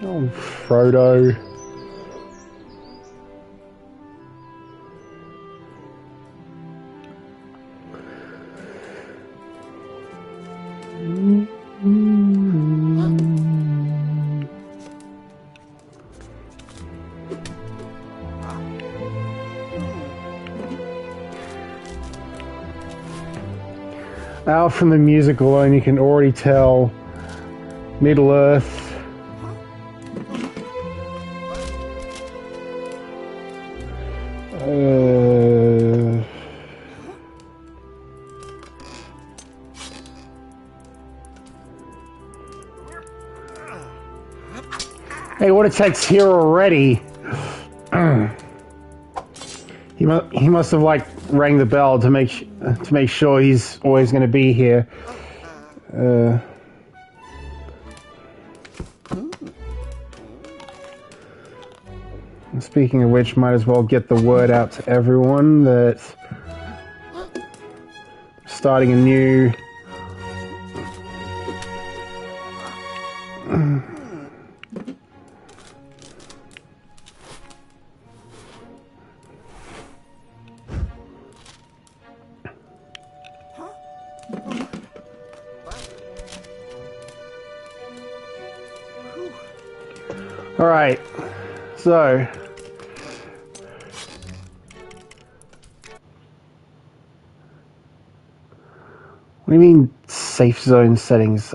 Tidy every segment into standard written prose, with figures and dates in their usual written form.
Oh, Frodo. Out from the music alone, you can already tell Middle Earth. Hey, what attack's here already? He must have like rang the bell to make sure he's always going to be here. Speaking of which, might as well get the word out to everyone that starting a new Alright, so what do you mean safe zone settings?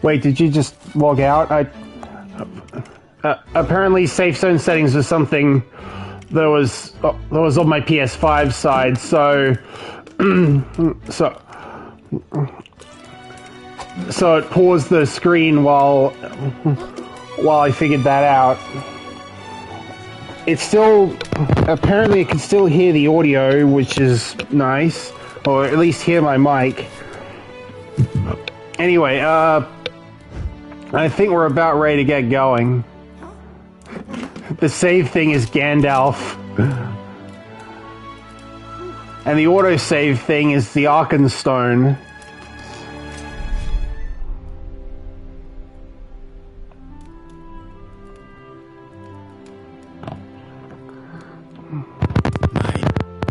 Wait, did you just log out? Apparently safe zone settings was something that was on my PS5 side, so so it paused the screen while I figured that out. It's still apparently it can still hear the audio, which is nice, or at least hear my mic. Anyway, I think we're about ready to get going. The save thing is Gandalf. And the autosave thing is the Arkenstone. My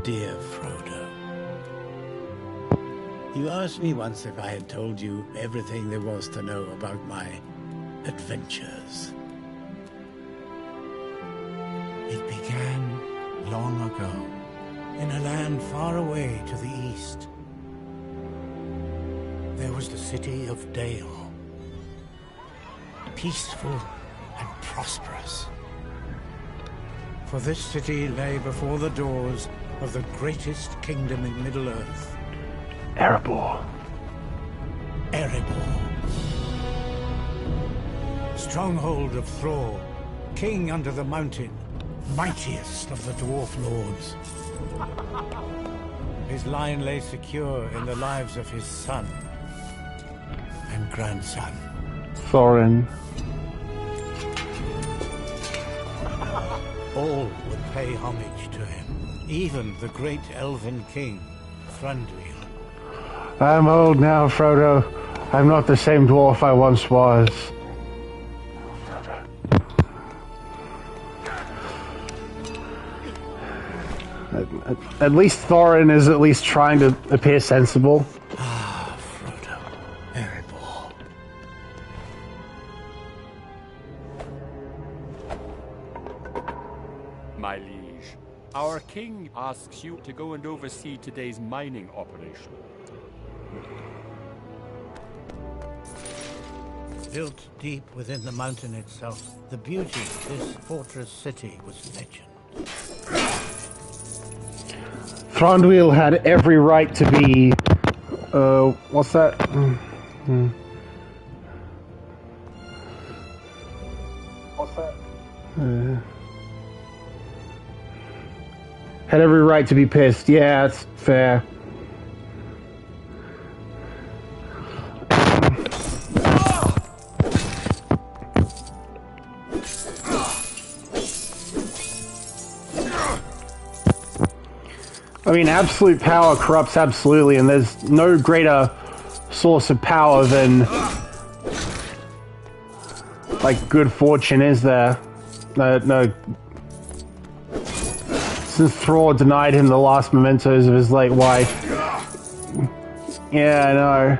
dear Frodo, you asked me once if I had told you everything there was to know about my adventures. It began long ago, in a land far away to the east. There was the city of Dale, peaceful and prosperous. For this city lay before the doors of the greatest kingdom in Middle-earth. Erebor. Erebor. Stronghold of Thror, king under the mountain, mightiest of the dwarf lords. His line lay secure in the lives of his son and grandson. Thorin. All would pay homage to him, even the great elven king, Thranduil. I'm old now, Frodo. I'm not the same dwarf I once was. At least Thorin is at least trying to appear sensible. Ah, Frodo. Erebor. My liege, our king asks you to go and oversee today's mining operation. Built deep within the mountain itself, the beauty of this fortress city was legend. Thranduil had every right to be... what's that? What's that? Had every right to be pissed. Yeah, that's fair. I mean, absolute power corrupts absolutely, and there's no greater source of power than, like, good fortune, is there? No. Since Thrall denied him the last mementos of his late wife. Yeah, I know.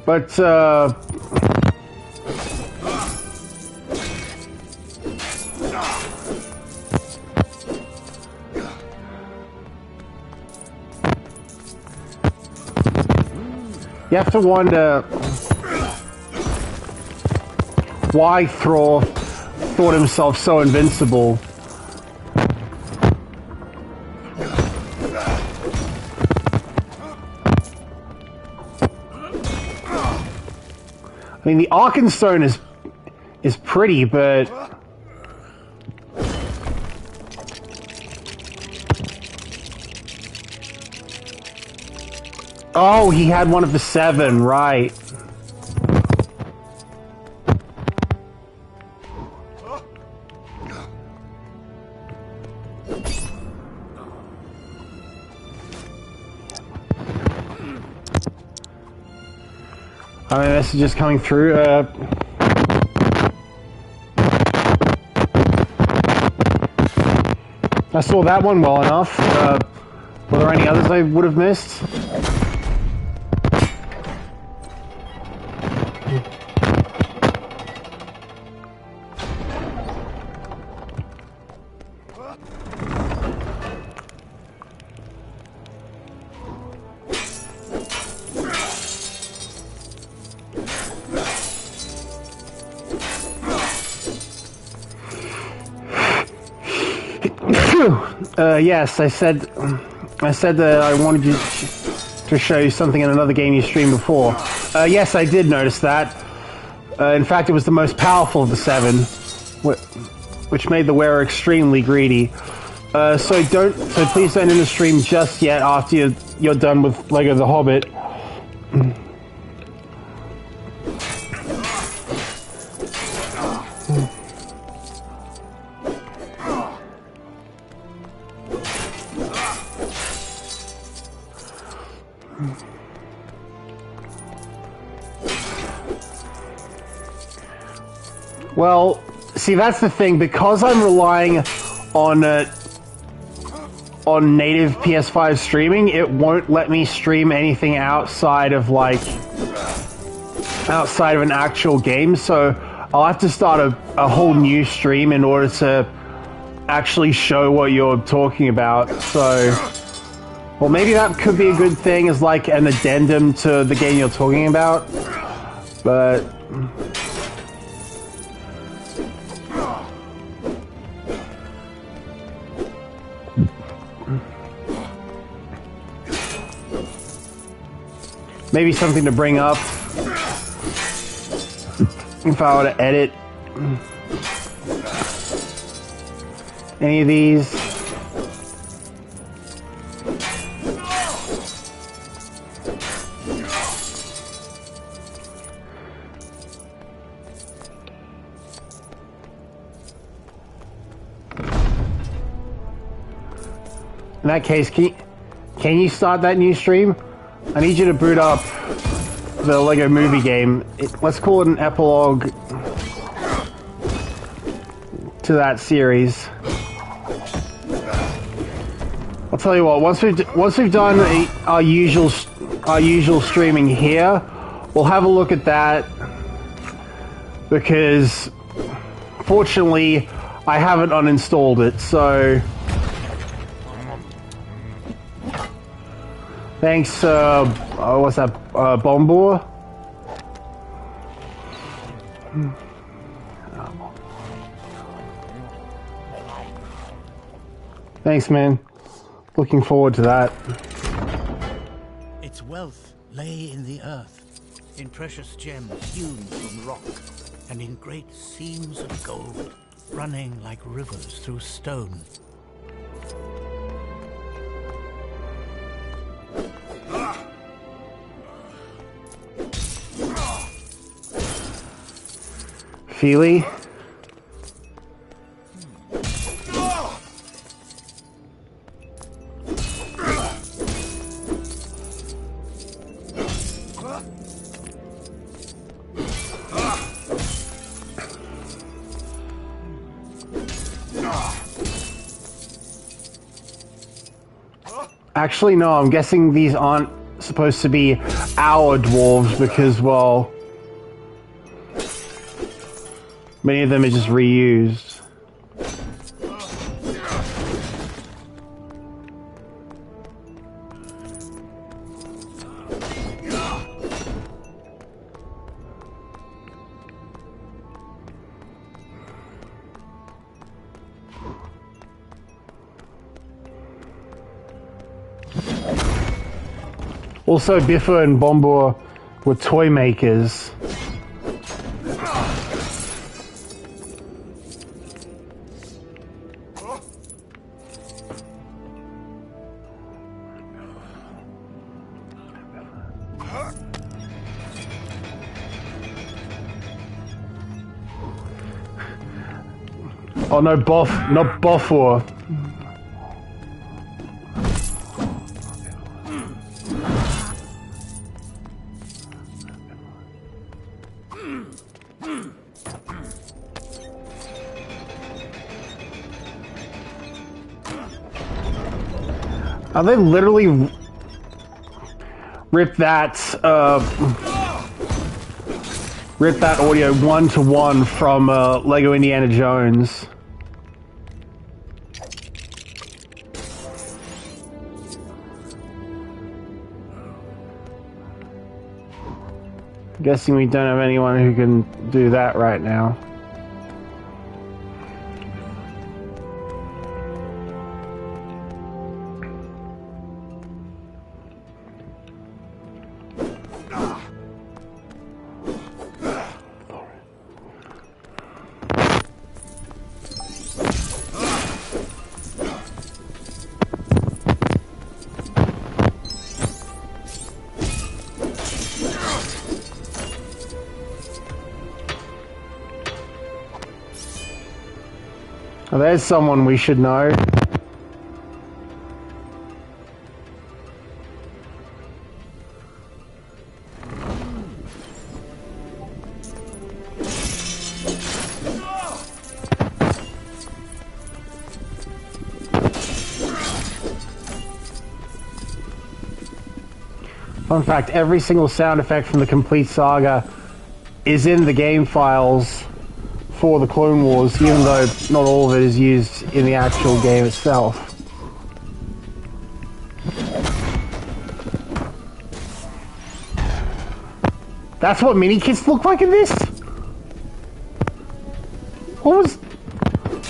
But you have to wonder why Thrall thought himself so invincible. I mean, the Arkenstone is pretty, but oh, he had one of the 7, right? I mean, messages coming through. I saw that one well enough. Were there any others I would have missed? Yes, I said that I wanted you to show you something in another game you streamed before. Yes, I did notice that. In fact, it was the most powerful of the 7, which made the wearer extremely greedy. So please don't end the stream just yet after you're done with Lego the Hobbit. Well, see, that's the thing. Because I'm relying on native PS5 streaming, it won't let me stream anything outside of an actual game. So I'll have to start a whole new stream in order to actually show what you're talking about. So, well, maybe that could be a good thing as like an addendum to the game you're talking about. But maybe something to bring up if I were to edit any of these. In that case, can you start that new stream? I need you to boot up the Lego Movie game. Let's call it an epilogue to that series. I'll tell you what. Once we've done our usual streaming here, we'll have a look at that, because fortunately I haven't uninstalled it. So thanks. What's that? Bombor. Thanks, man. Looking forward to that. Its wealth lay in the earth, in precious gems hewn from rock, and in great seams of gold, running like rivers through stone. Feely? Actually, no, I'm guessing these aren't supposed to be our dwarves because, well, many of them are just reused. Also, Biffa and Bombur were toy makers. Oh no, not Bofur. Are they literally rip that audio 1-to-1 from Lego Indiana Jones? I'm guessing we don't have anyone who can do that right now. Oh, there's someone we should know. Fun fact, every single sound effect from the complete saga is in the game files for the Clone Wars, even though not all of it is used in the actual game itself. That's what mini-kits look like in this? What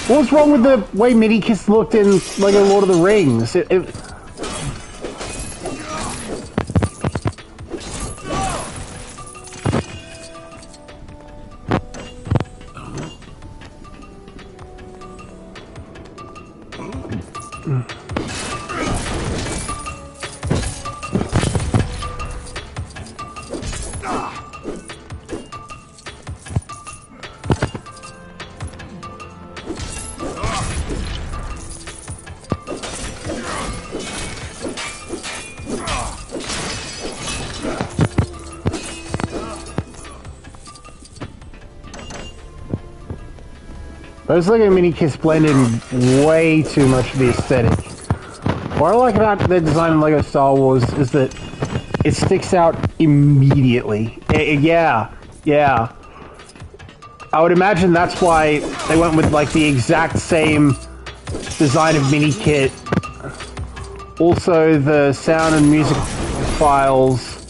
was wrong with the way mini-kits looked in Lego Lord of the Rings? Those Lego mini-kits blend in way too much of the aesthetic. What I like about their design in Lego Star Wars is that it sticks out immediately. Yeah. I would imagine that's why they went with like the exact same design of mini-kit. Also, the sound and music files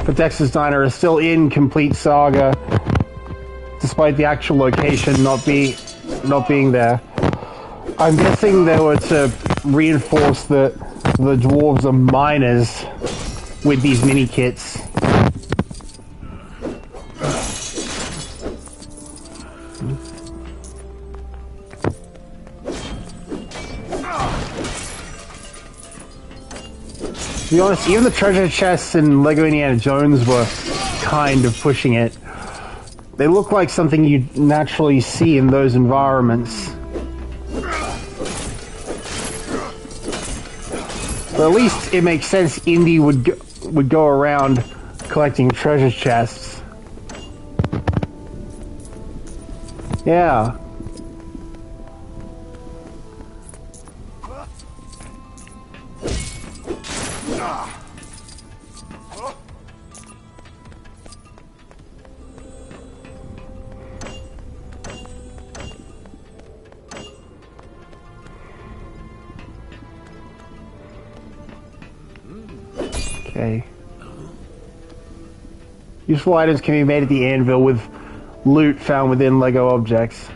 for Dexter's Diner are still in Complete Saga, despite the actual location not being there. I'm guessing they were to reinforce that the dwarves are miners with these mini kits. To be honest, even the treasure chests in Lego Indiana Jones were kind of pushing it. They look like something you'd naturally see in those environments. But at least it makes sense Indy would go around collecting treasure chests. Yeah. Okay. Useful items can be made at the anvil with loot found within Lego objects.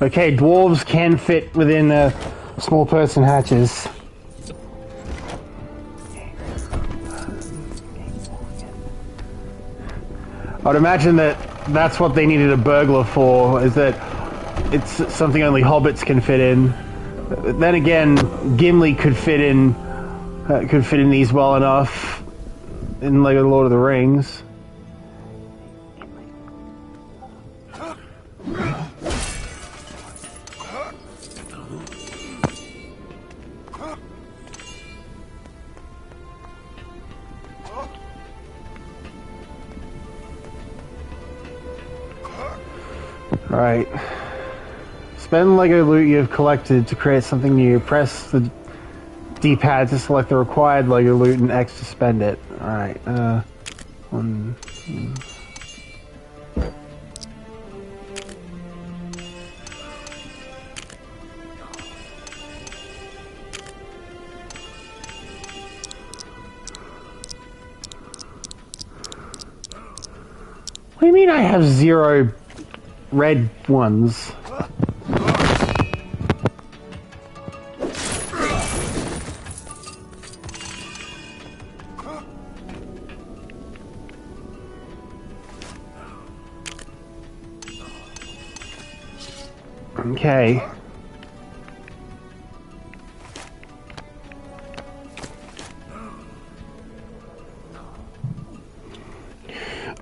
Okay, dwarves can fit within small person hatches. I'd imagine that that's what they needed a burglar for, is that it's something only hobbits can fit in. Then again, Gimli could fit in these well enough in Lego Lord of the Rings. Alright. Spend Lego loot you have collected to create something new. Press the D-pad to select the required Lego loot and X to spend it. Alright, one... What do you mean I have 0 red ones? Okay.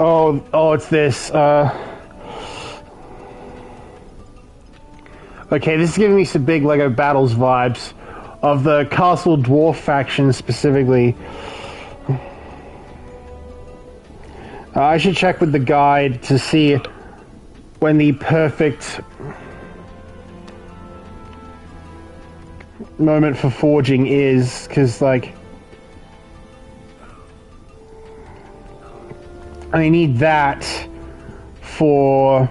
Oh, it's this. Okay, this is giving me some big Lego Battles vibes of the Castle Dwarf faction specifically. I should check with the guide to see when the perfect moment for forging is, because, like, I need that for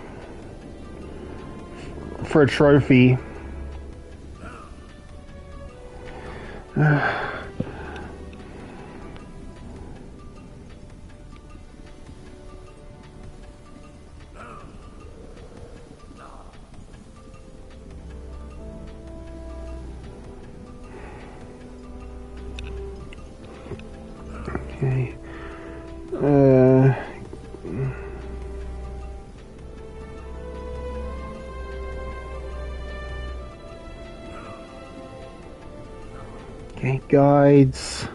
a trophy. Okay. Okay, guides,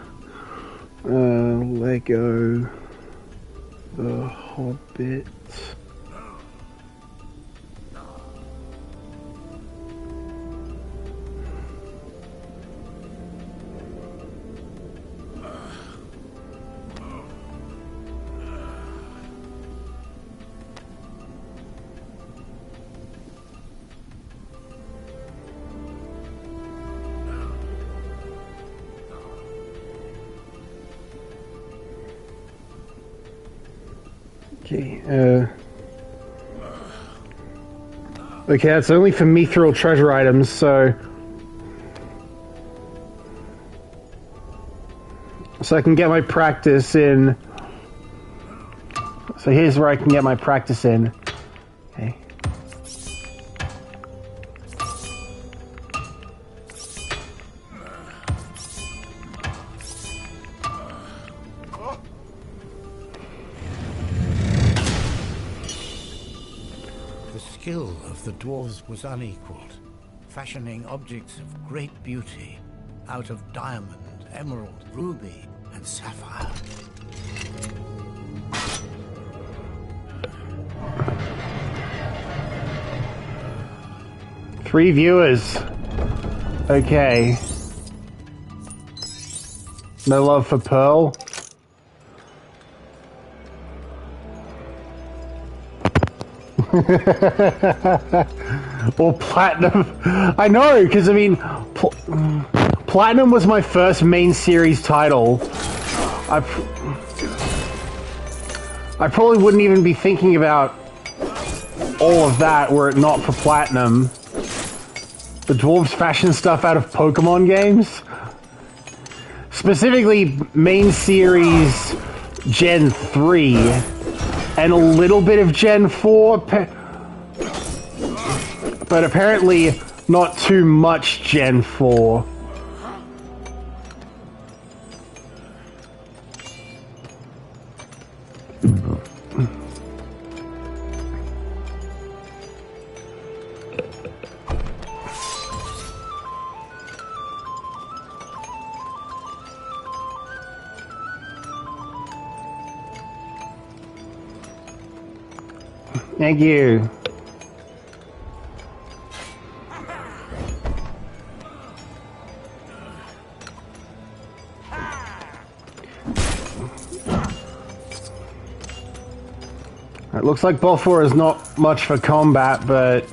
Lego, the Hobbit. Okay, that's only for mithril treasure items, so... so I can get my practice in. So here's where I can get my practice in. Okay. The skill of the dwarves was unequaled, fashioning objects of great beauty out of diamond, emerald, ruby, and sapphire. Three viewers. Okay. No love for Pearl. Or Platinum. I know, because I mean, Platinum was my first main series title. I probably wouldn't even be thinking about all of that were it not for Platinum. The dwarves fashion stuff out of Pokemon games. Specifically, main series Gen 3 and a little bit of Gen 4, but apparently not too much Gen 4. Thank you. It looks like Balfour is not much for combat, but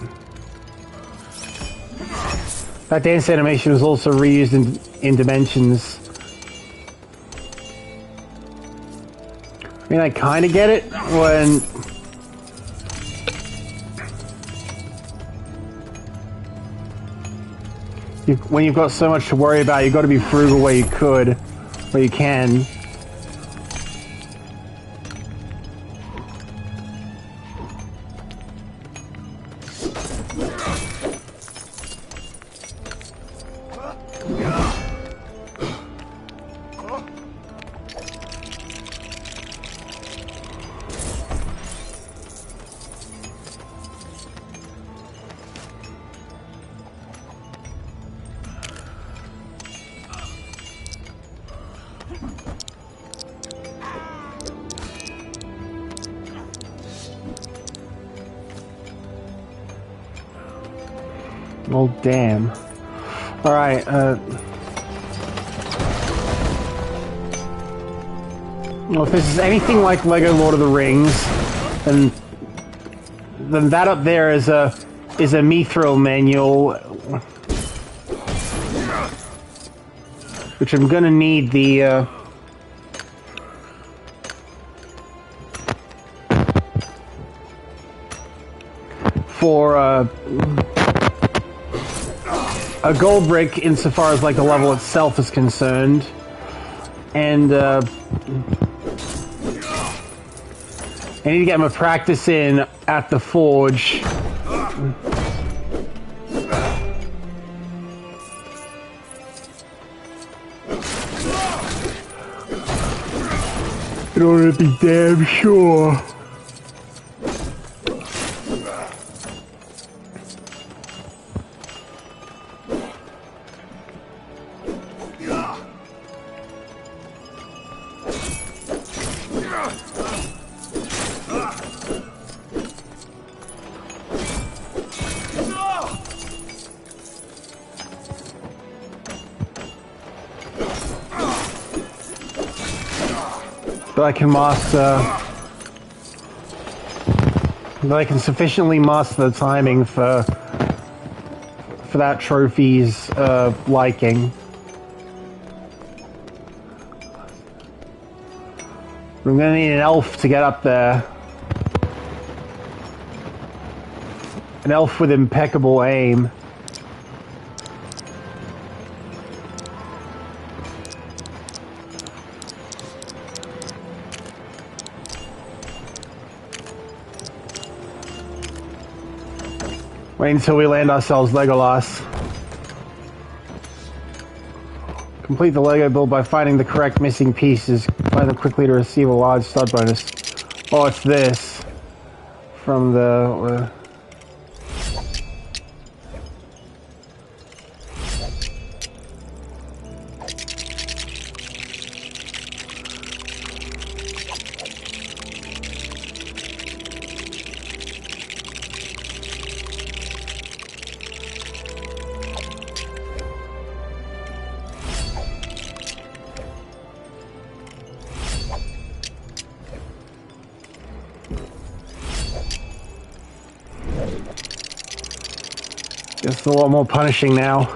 that dance animation was also reused in Dimensions. I mean, I kind of get it when you've got so much to worry about. You've got to be frugal where you can. Oh, damn. Alright, well, if this is anything like Lego Lord of the Rings, then that up there is a Mithril manual, which I'm gonna need the, for, a gold brick insofar as like the level itself is concerned, and I need to get my practice in at the forge. In order to be damn sure. That I can master, that I can sufficiently master the timing for that trophy's liking. I'm gonna need an elf to get up there. An elf with impeccable aim. Wait until we land ourselves Legolas. Complete the Lego build by finding the correct missing pieces. Find them quickly to receive a large stud bonus. Oh, it's this. From the... It's a lot more punishing now.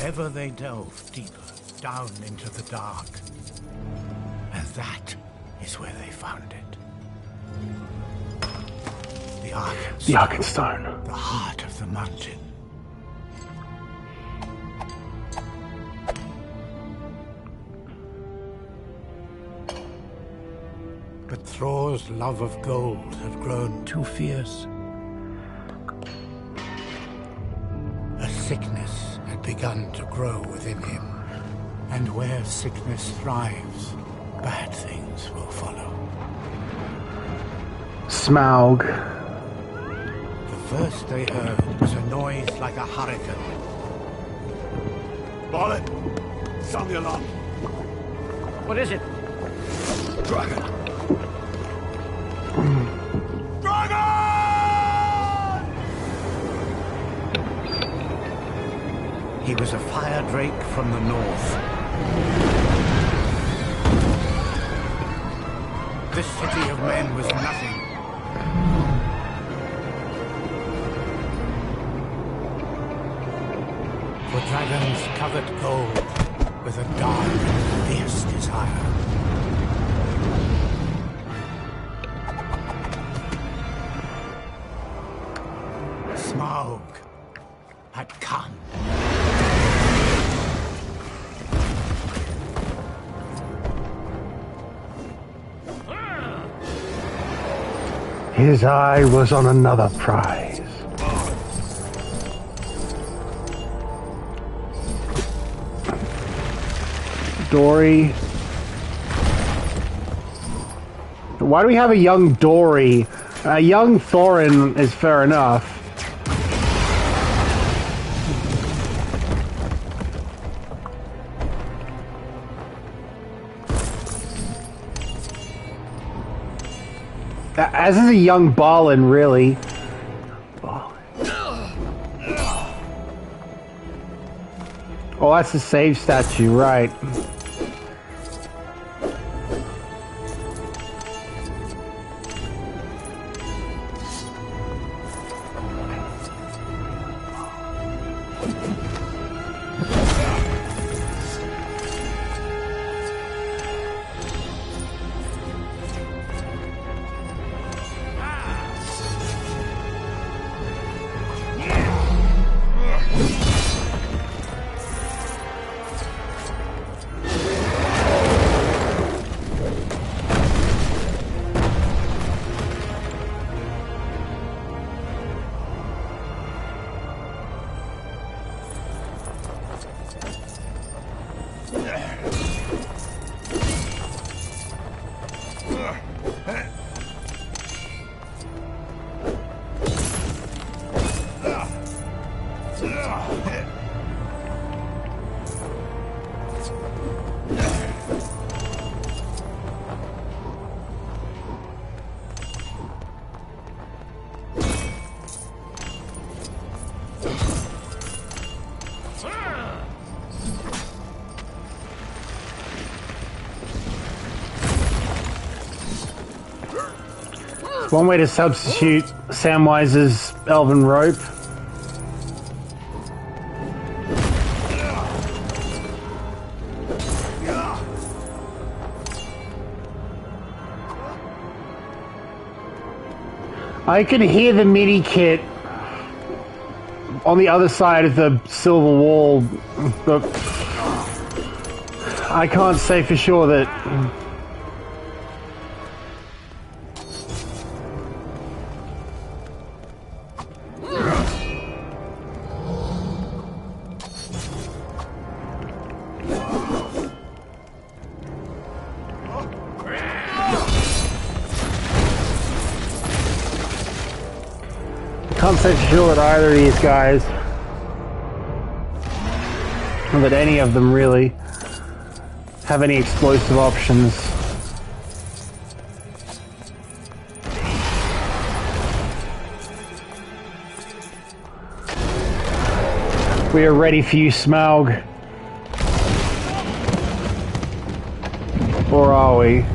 Ever they delve deeper, down into the dark. And that is where they found it. The Arkenstone. The Arkenstone. The heart of the mountain. But Thror's love of gold had grown too fierce. A sickness had begun to grow within him. And where sickness thrives, bad things will follow. Smaug. The first they heard was a noise like a hurricane. Bollet! Sound the alarm! What is it? Dragon! He was a fire drake from the north. This city of men was nothing. For dragons covered gold with a dark and fierce desire. Smaug had come. His eye was on another prize. Dory. Why do we have a young Dory? A young Thorin is fair enough. As is a young Balin, really. Oh, that's the save statue, right. One way to substitute Samwise's elven rope. I can hear the MIDI kit on the other side of the silver wall, but I can't say for sure that... Can't say for sure that either of these guys, or that any of them really, have any explosive options. We are ready for you, Smaug. Or are we?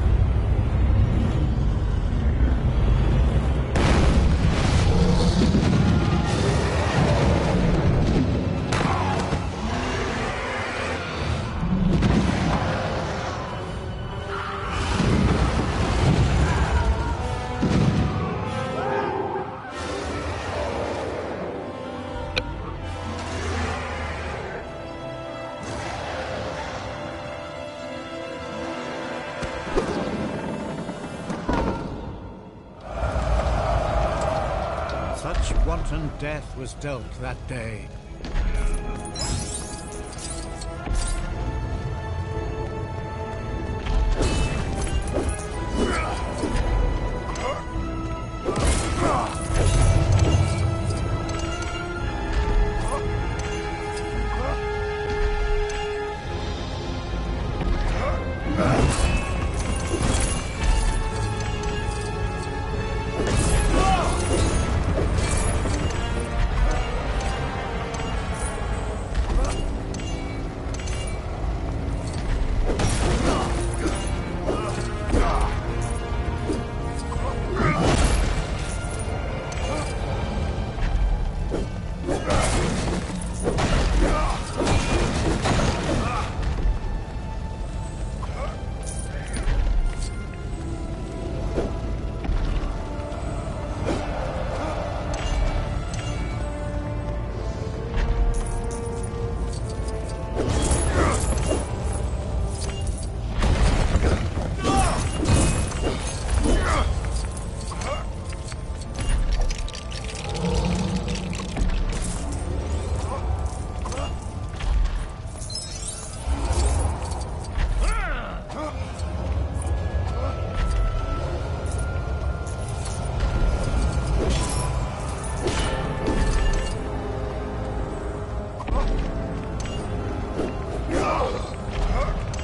Such wanton death was dealt that day.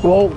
Well,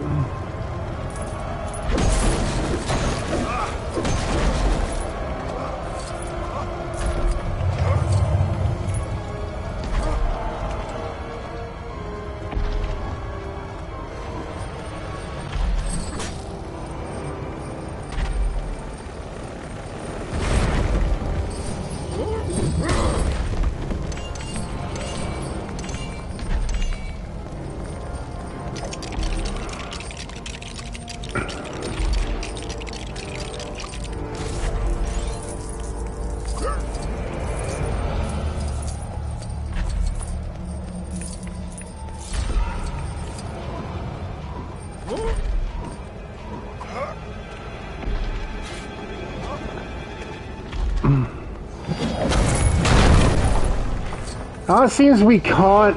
it seems we can't.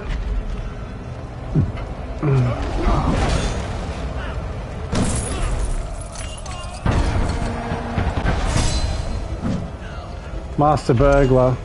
Master Burglar.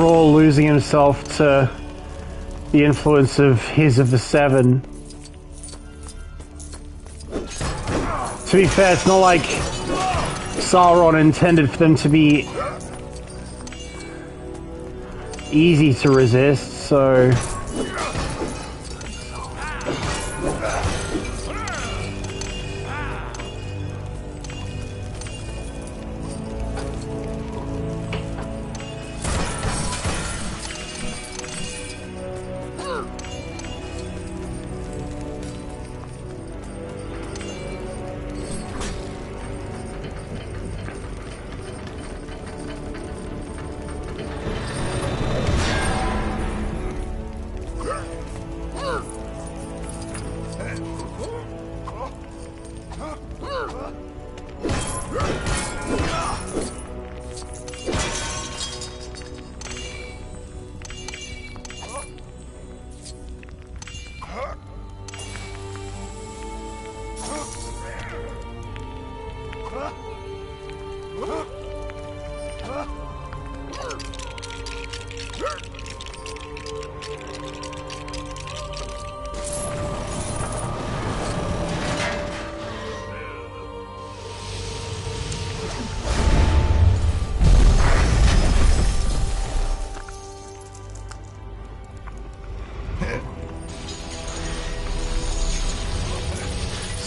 Thrall losing himself to the influence of the Seven. To be fair, it's not like Sauron intended for them to be easy to resist, so...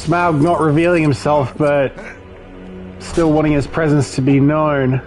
Smaug not revealing himself, but still wanting his presence to be known.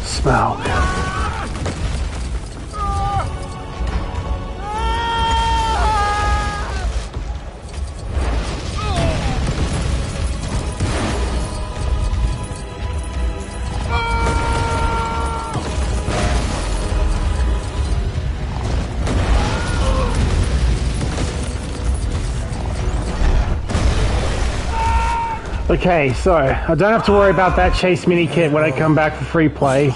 Smaug. Okay, so I don't have to worry about that chase mini kit when I come back for free play.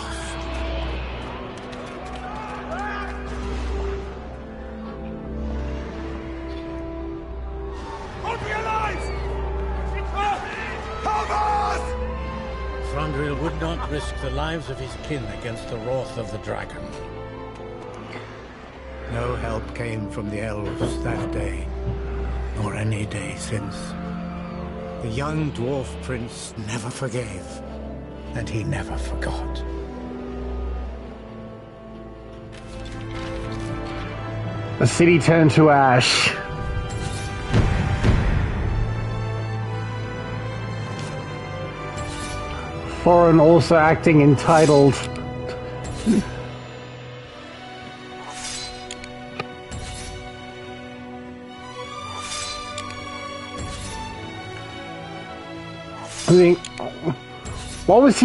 Thranduil would not risk the lives of his kin against the wrath of the dragon. No help came from the elves that day, nor any day since. The young dwarf prince never forgave, and he never forgot. The city turned to ash. Thorin also acting entitled. I mean, what was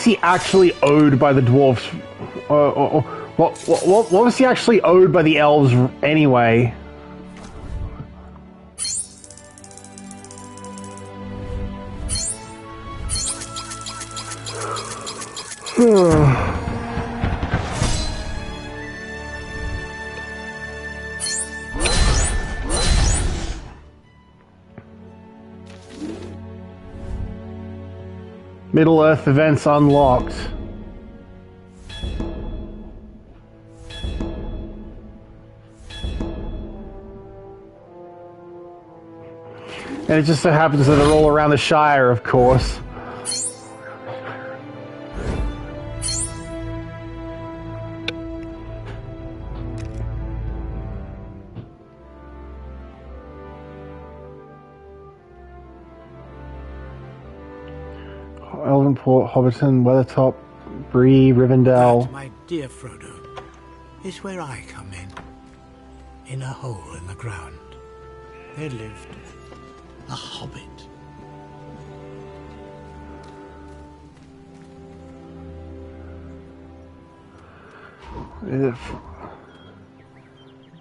he actually owed by the dwarves? What was he actually owed by the elves anyway? Middle-earth events unlocked. And it just so happens that they're all around the Shire, of course. Elvenport, Hobbiton, Weathertop, Bree, Rivendell. That, my dear Frodo, is where I come in. In a hole in the ground, there lived a hobbit.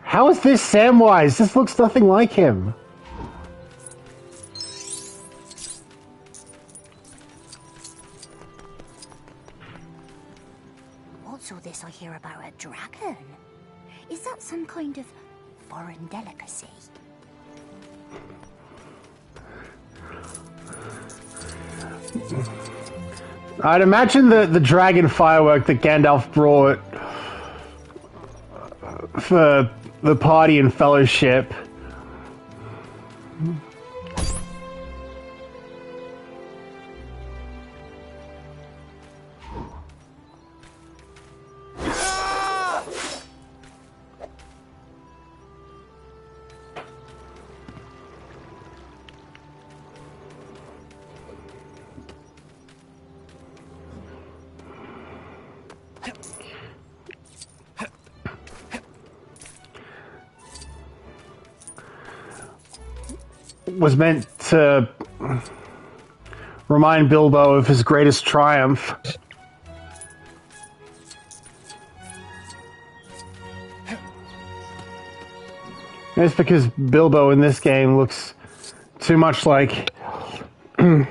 How is this Samwise? This looks nothing like him. What's all this I hear about a dragon? Is that some kind of foreign delicacy? I'd imagine the dragon firework that Gandalf brought for the party and fellowship. Was meant to remind Bilbo of his greatest triumph. It's because Bilbo in this game looks too much like too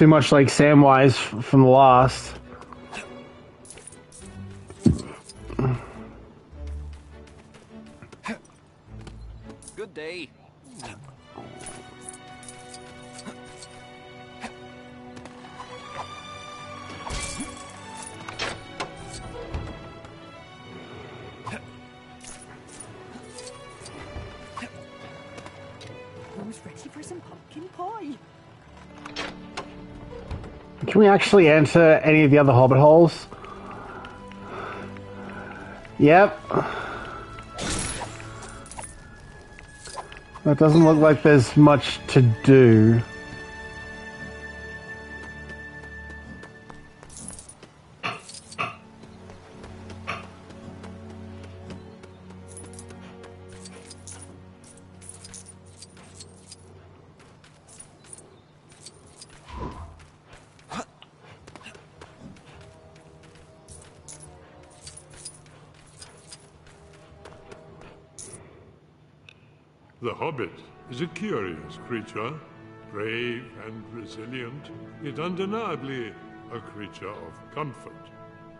much like Samwise from the Lost. Good day. Who's ready for some pumpkin pie? Can we actually enter any of the other Hobbit holes? Yep. That doesn't look like there's much to do. The Hobbit is a curious creature, brave and resilient, yet undeniably a creature of comfort.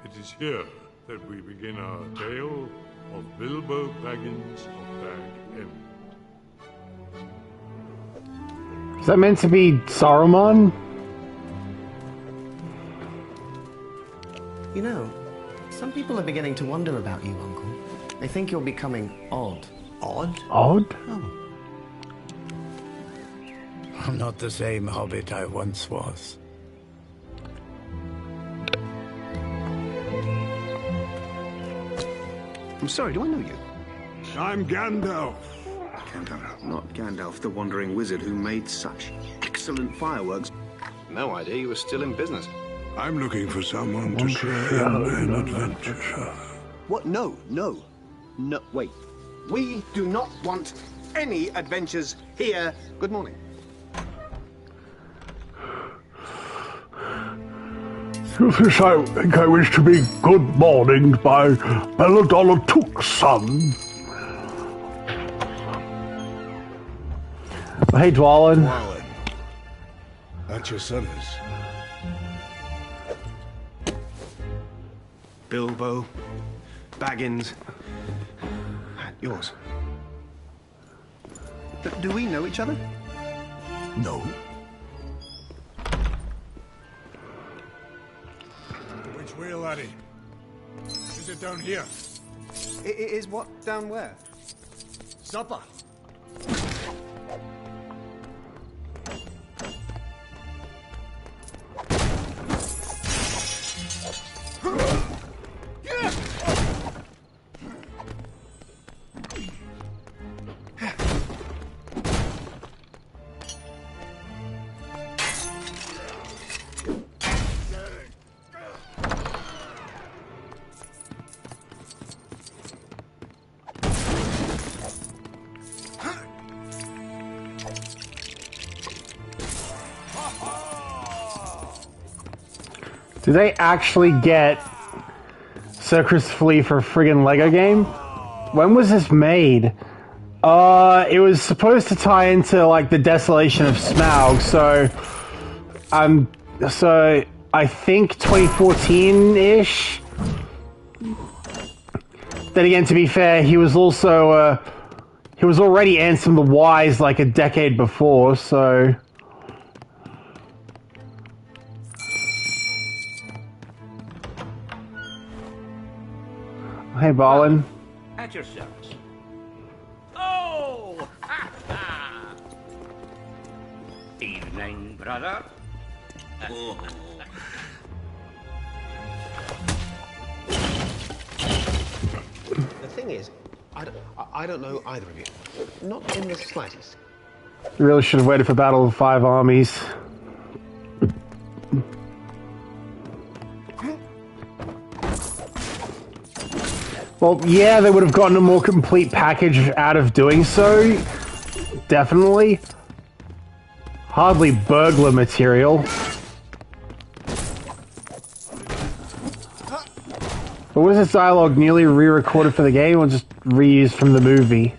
It is here that we begin our tale of Bilbo Baggins of Bag End. Is that meant to be Saruman? You know, some people are beginning to wonder about you, Uncle. They think you're becoming odd. Odd? Odd? Oh. I'm not the same hobbit I once was. I'm sorry, do I know you? I'm Gandalf. Gandalf, not Gandalf, the wandering wizard who made such excellent fireworks. No idea you were still in business. I'm looking for someone to share an adventure. What? No, no. No, wait. We do not want any adventures here. Good morning. This I think I wish to be good morning by Belladonna Took's son. Hey, Dwalin. Dwalin. That's your son is. Bilbo, Baggins, yours. Do we know each other? No. Which way, laddie? Is it down here? Is what down where? Supper. Did they actually get Sir Christopher Lee for a friggin' Lego game? When was this made? It was supposed to tie into like the Desolation of Smaug, so I think 2014-ish. Then again, to be fair, he was also he was already Ansem the Wise like a decade before, so. Hey, Balin. At your service. Oh! Evening, brother. The thing is, I don't know either of you. Not in the slightest. You really should have waited for Battle of the Five Armies. Well, yeah, they would have gotten a more complete package out of doing so. Definitely. Hardly burglar material. But was this dialogue nearly re-recorded for the game or just reused from the movie?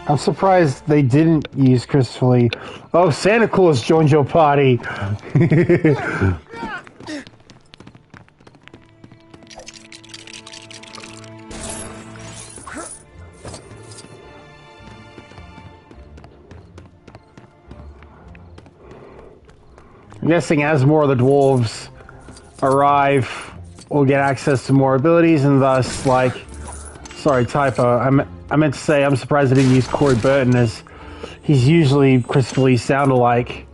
I'm surprised they didn't use Christopher Lee. Oh, Santa Claus joined your party! I'm guessing as more of the dwarves arrive, we'll get access to more abilities and thus, like... Sorry, typo. I meant to say I'm surprised I didn't use Corey Burton as he's usually Christopher Lee's sound-alike.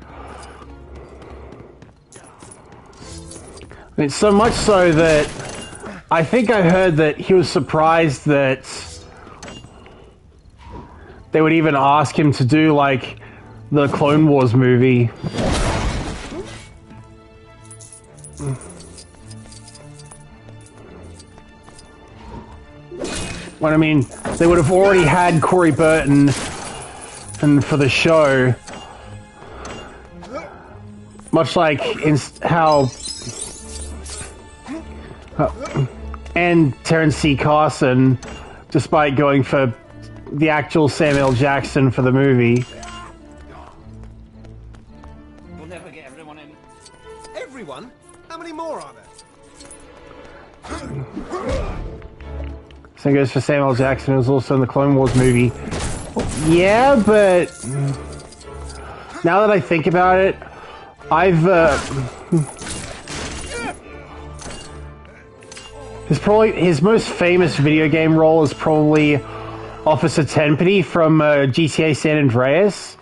It's so much so that I think I heard that he was surprised that they would even ask him to do, like, the Clone Wars movie. When, I mean, they would have already had Corey Burton and for the show. Much like in how... and Terrence C. Carson, despite going for the actual Samuel Jackson for the movie. We'll never get everyone in. Everyone? How many more are there? Same goes for Samuel Jackson, who was also in the Clone Wars movie. Yeah, but now that I think about it, his most famous video game role is probably Officer Tenpenny from GTA San Andreas.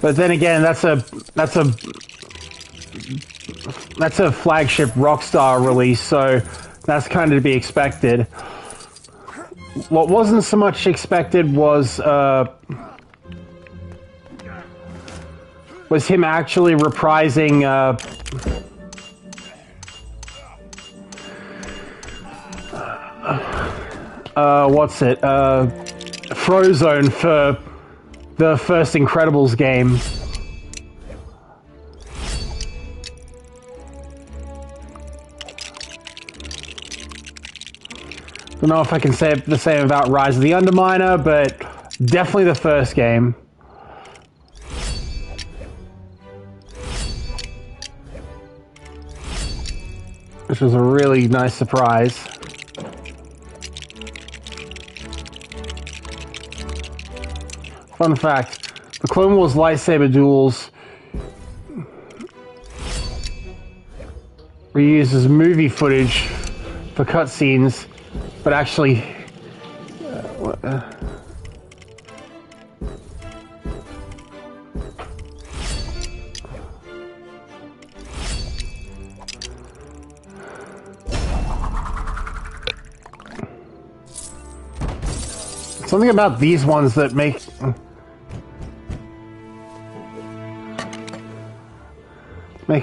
But then again, that's a flagship Rockstar release, so that's kind of to be expected. What wasn't so much expected was him actually reprising what's it? Frozone for the first Incredibles game. Don't know if I can say the same about Rise of the Underminer, but definitely the first game. Which was a really nice surprise. Fun fact, the Clone Wars lightsaber duels reuses movie footage for cutscenes, but actually something about these ones that make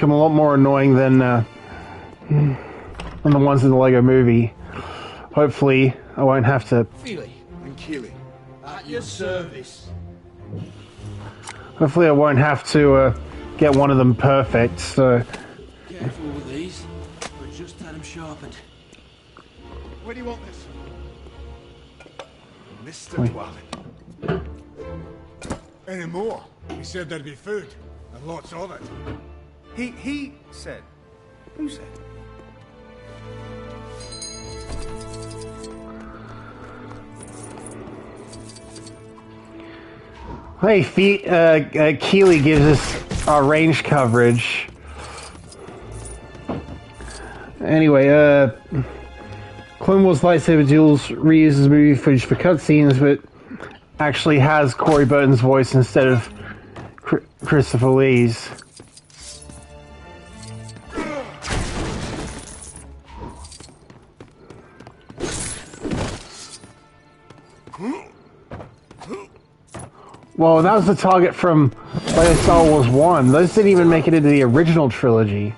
them a lot more annoying than the ones in the Lego movie. Hopefully, I won't have to. Feely and Keely, at your service. Hopefully I won't have to get one of them perfect, so... Careful with these. We've just had them sharpened. Where do you want this? Mr. Dwellin. Any more? He said there'd be food, and lots of it. He said. Who said? Hey, Keeley gives us our range coverage. Anyway, Clone Wars lightsaber duels reuses movie footage for cutscenes, but actually has Corey Burton's voice instead of Christopher Lee's. Well, that was the target from Lego Star Wars 1. Those didn't even make it into the original trilogy.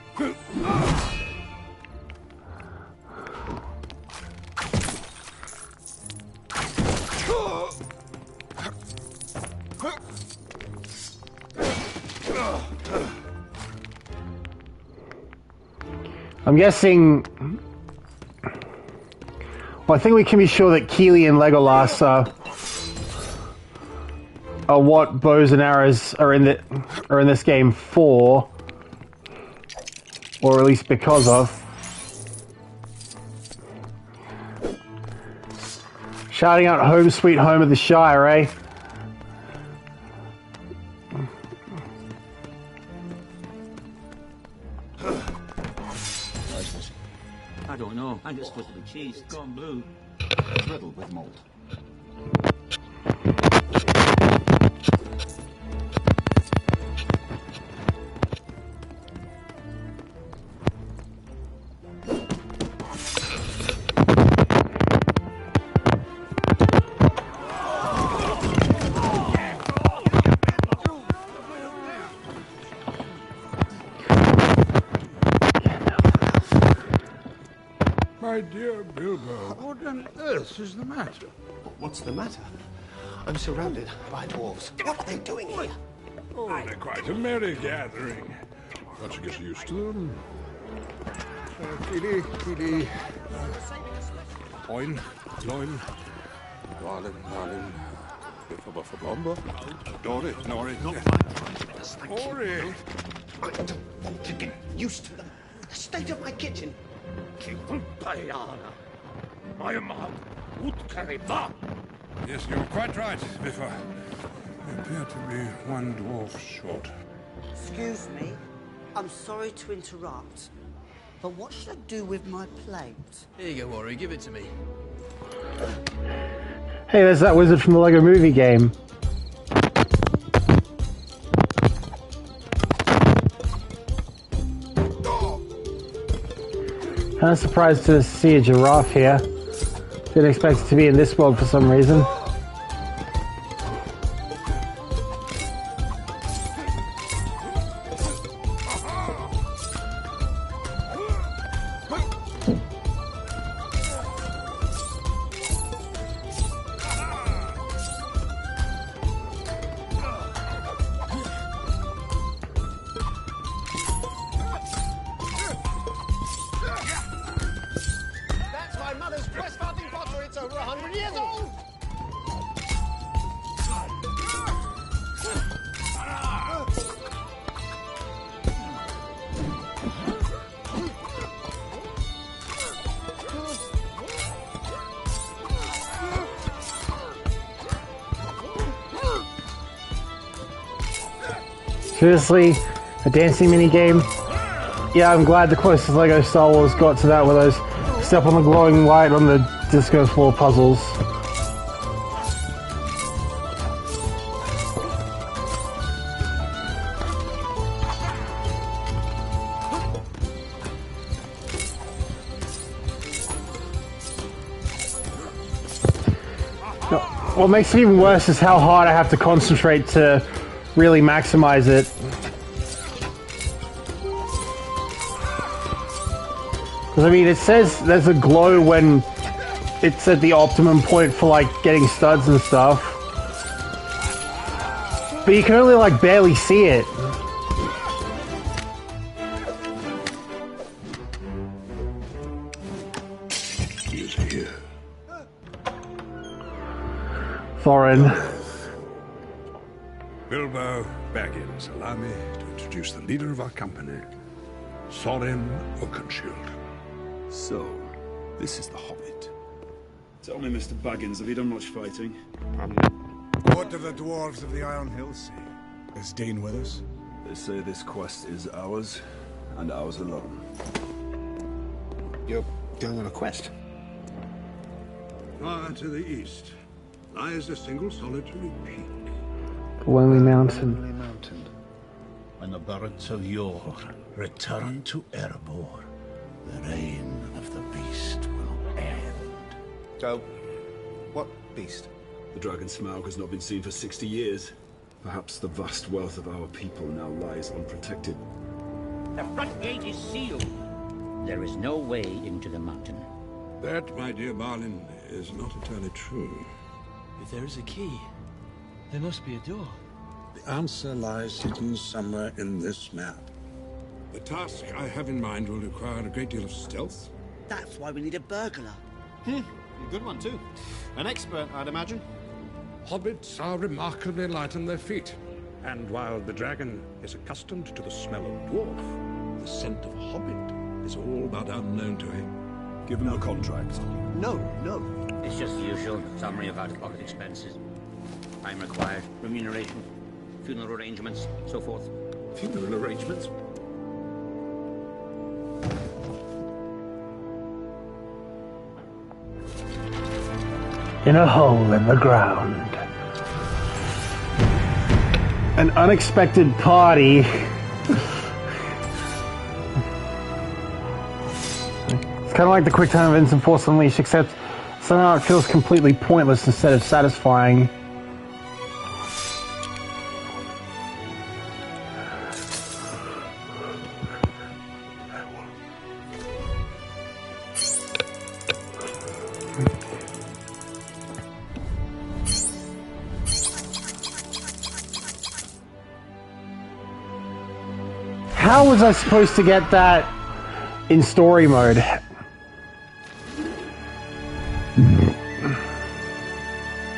I'm guessing... Well, I think we can be sure that Keeley and Legolas are what bows and arrows are in this game for, or at least because of. Shouting out "Home Sweet Home" of the Shire, eh? I don't know. I just supposed to be cheese. It's gone blue. Riddled with mold. My dear Bilbo, what on earth is the matter? What's the matter? I'm surrounded by dwarves. What are they doing here? Oh, they're quite a merry gathering. Got to get used to them. Keely. Oin, loin. Darling. Buffer, bomber. Dory, Nori. Ori. I don't want to get used to them. The state of my kitchen. Yes, you're quite right, Biffa. We appear to be one dwarf short. Excuse me, I'm sorry to interrupt, but what should I do with my plate? Here you go, Ori. Give it to me. Hey, there's that wizard from the Lego Movie game. Kind of surprised to see a giraffe here. Didn't expect it to be in this world for some reason. Seriously? A dancing minigame? Yeah, I'm glad the closest Lego Star Wars got to that were those step on the glowing light on the disco floor puzzles. What makes it even worse is how hard I have to concentrate to really maximize it. Because I mean, it says there's a glow when it's at the optimum point for like getting studs and stuff. But you can only, like, barely see it. He's here. Thorin. Bilbo Baggins, allow me to introduce the leader of our company, Thorin Oakenshield. So, this is the Hobbit. Tell me, Mr. Baggins, have you done much fighting? What do the dwarves of the Iron Hills say? Is Dane with us? They say this quest is ours, and ours alone. You're going on a quest? Far to the east lies a single solitary peak. Lonely Mountain. When the birds of yore return to Erebor, the reign of the beast will end. So, what beast? The dragon Smaug has not been seen for 60 years. Perhaps the vast wealth of our people now lies unprotected. The front gate is sealed. There is no way into the mountain. That, my dear Balin, is not entirely true. If there is a key, there must be a door. The answer lies hidden somewhere in this map. The task I have in mind will require a great deal of stealth. That's why we need a burglar. A good one, too. An expert, I'd imagine. Hobbits are remarkably light on their feet. And while the dragon is accustomed to the smell of dwarf, the scent of a hobbit is all but unknown to him. Give him a contract. No. It's just the usual summary of out-of-pocket expenses. Time required, remuneration, funeral arrangements, so forth. Funeral arrangements? In a hole in the ground. An unexpected party. It's kind of like the quick time events in Force Unleashed, except somehow it feels completely pointless instead of satisfying. How was I supposed to get that in story mode?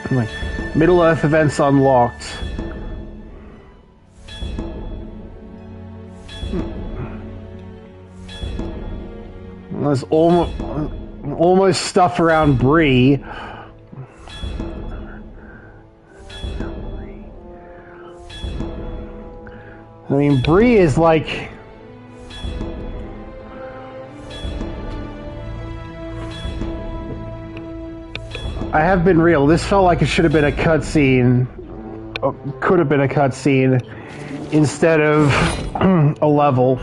Like, Middle-earth events unlocked. There's almost stuff around Bree. I mean, Bree is like... I have been real. This felt like it should have been a cutscene. Could have been a cutscene instead of a level.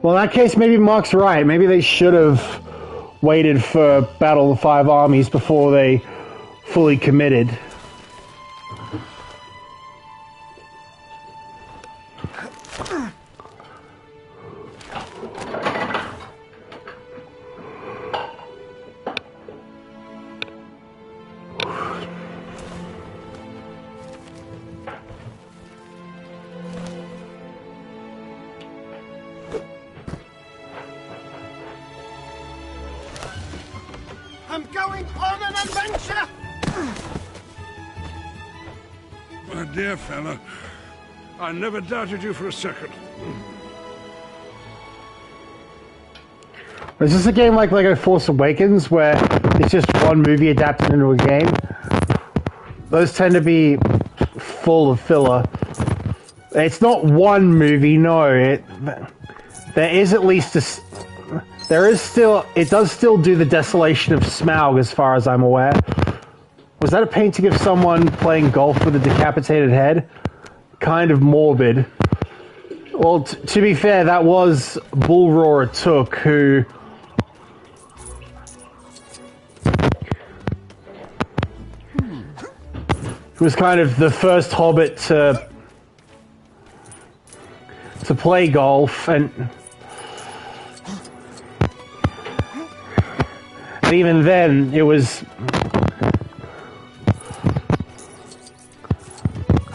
Well, in that case, maybe Mark's right. Maybe they should have waited for Battle of the Five Armies before they fully committed. I'm going on an adventure! My dear fella, I never doubted you for a second. Is this a game like Lego Force Awakens, where it's just one movie adapted into a game? Those tend to be full of filler. It's not one movie, no. There is at least a... There is still... It does still do the Desolation of Smaug, as far as I'm aware. Was that a painting of someone playing golf with a decapitated head? Kind of morbid. Well, to be fair, that was Bull Roarer Took, who... was kind of the first Hobbit to play golf, and even then it was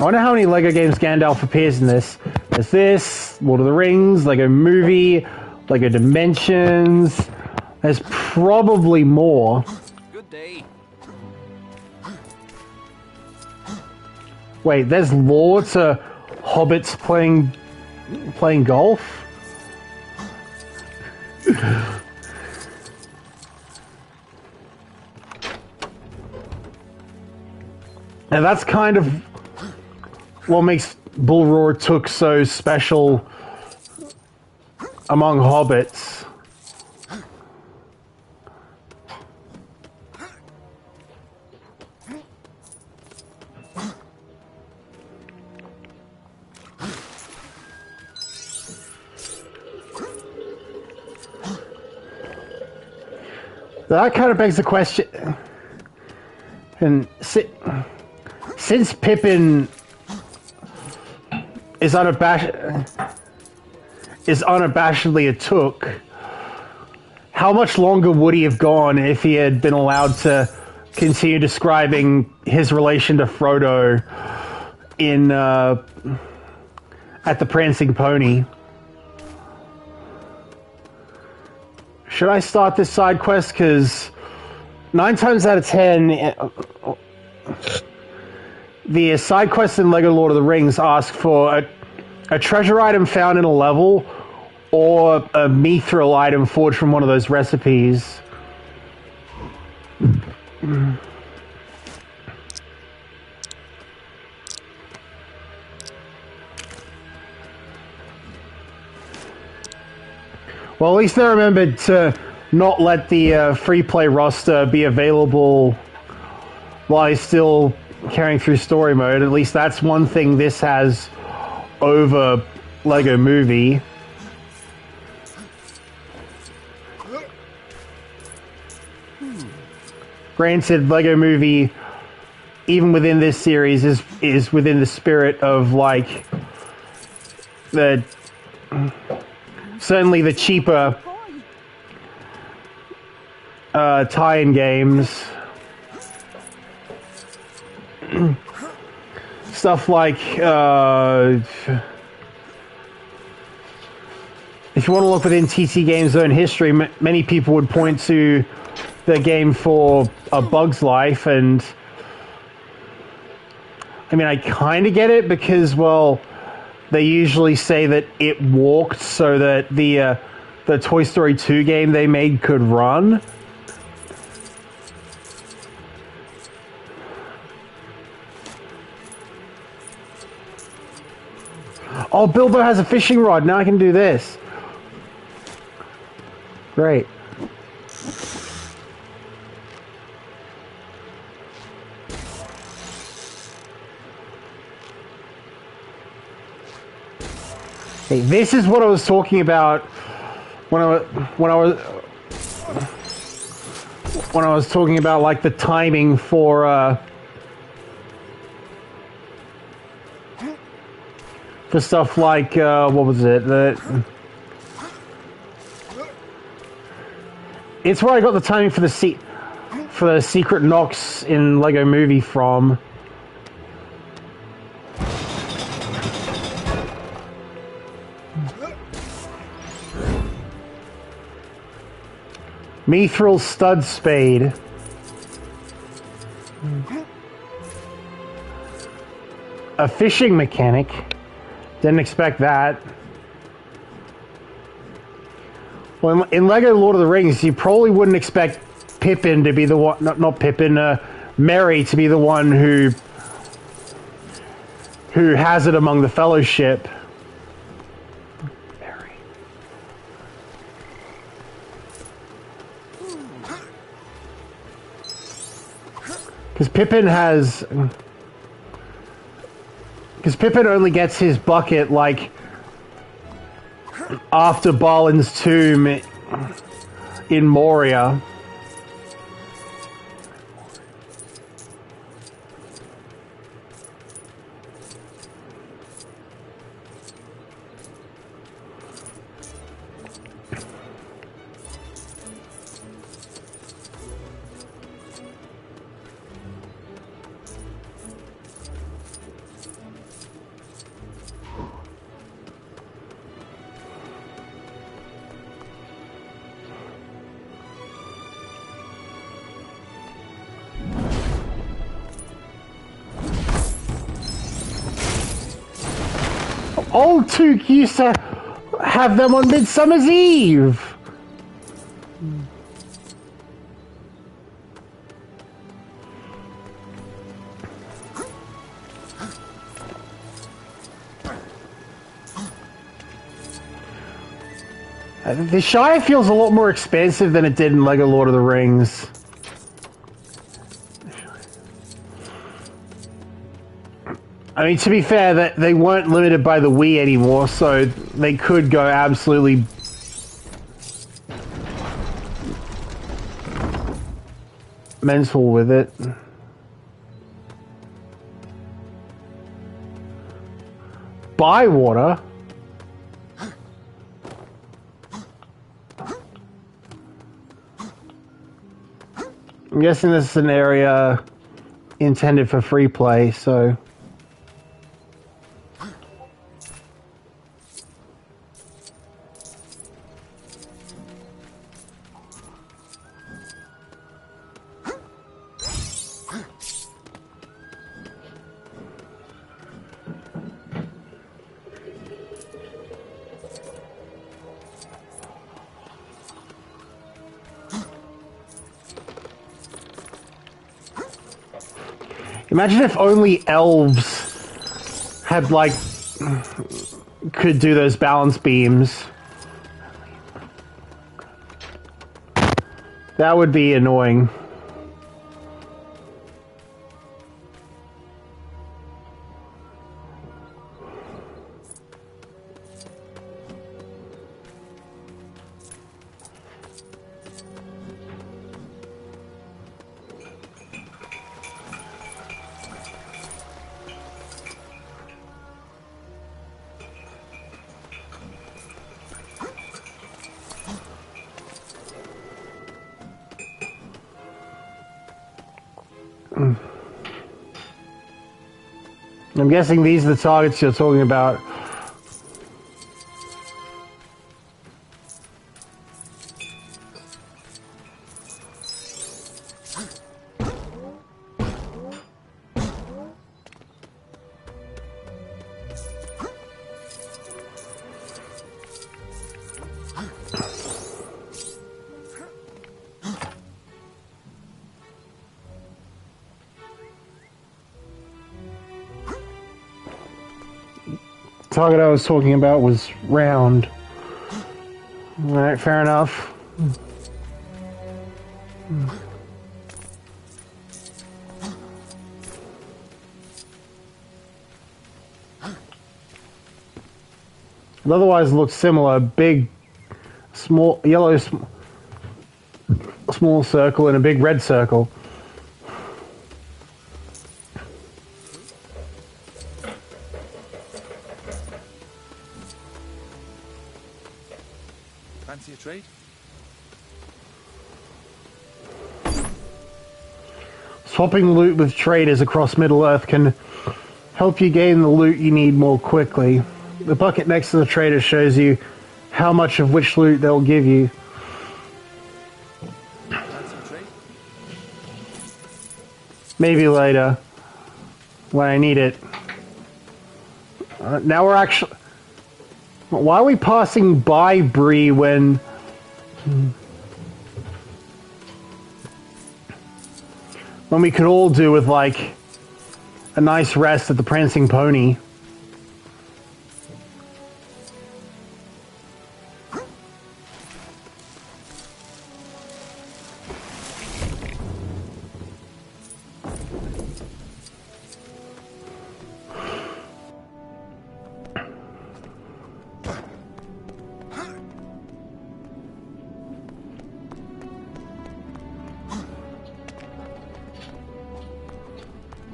wonder how many Lego games Gandalf appears in this. There's this, Lord of the Rings, Lego Movie, Lego Dimensions. There's probably more. Good day. Wait, there's lore to hobbits playing golf? Now that's kind of what makes Bull Roar Took so special among hobbits. That kind of begs the question, and since Pippin is unabashedly a Took, how much longer would he have gone if he had been allowed to continue describing his relation to Frodo in at the Prancing Pony? Should I start this side quest? Because 9 times out of 10, the side quests in LEGO Lord of the Rings ask for a treasure item found in a level or a mithril item forged from one of those recipes. Well, at least they remembered to not let the free play roster be available while he's still carrying through story mode. At least that's one thing this has over LEGO Movie. Granted, LEGO Movie, even within this series, is within the spirit of like the certainly the cheaper tie-in games. Stuff like if you want to look within TT Games' own history, many people would point to the game for A Bug's Life, and I mean, I kind of get it because, well, they usually say that it walked so that the Toy Story 2 game they made could run. Oh, Bilbo has a fishing rod. Now I can do this. Great. Hey, this is what I was talking about when I was talking about like the timing for stuff like what was it? It's where I got the timing for the secret knocks in LEGO Movie from. Mithril Stud Spade. A fishing mechanic. Didn't expect that. Well, in LEGO Lord of the Rings, you probably wouldn't expect Pippin to be the one, not Pippin, Merry to be the one who has it among the Fellowship. Because Pippin only gets his bucket, like, after Balin's tomb in Moria. Old Took used to have them on Midsummer's Eve. The Shire feels a lot more expansive than it did in LEGO Lord of the Rings. I mean, to be fair, that they weren't limited by the Wii anymore, so they could go absolutely mental with it. Bywater? I'm guessing this is an area intended for free play, so... Imagine if only elves had, like, could do those balance beams. That would be annoying. I'm guessing these are the targets you're talking about. The target I was talking about was round. Alright, fair enough. It otherwise looks similar. Big, small, yellow, small circle and a big red circle. Fancy a trade? Swapping loot with traders across Middle-earth can help you gain the loot you need more quickly. The bucket next to the trader shows you how much of which loot they'll give you. Fancy a trade? Maybe later, when I need it. Now we're actually... Why are we passing by Bree when... when we could all do with, like, a nice rest at the Prancing Pony?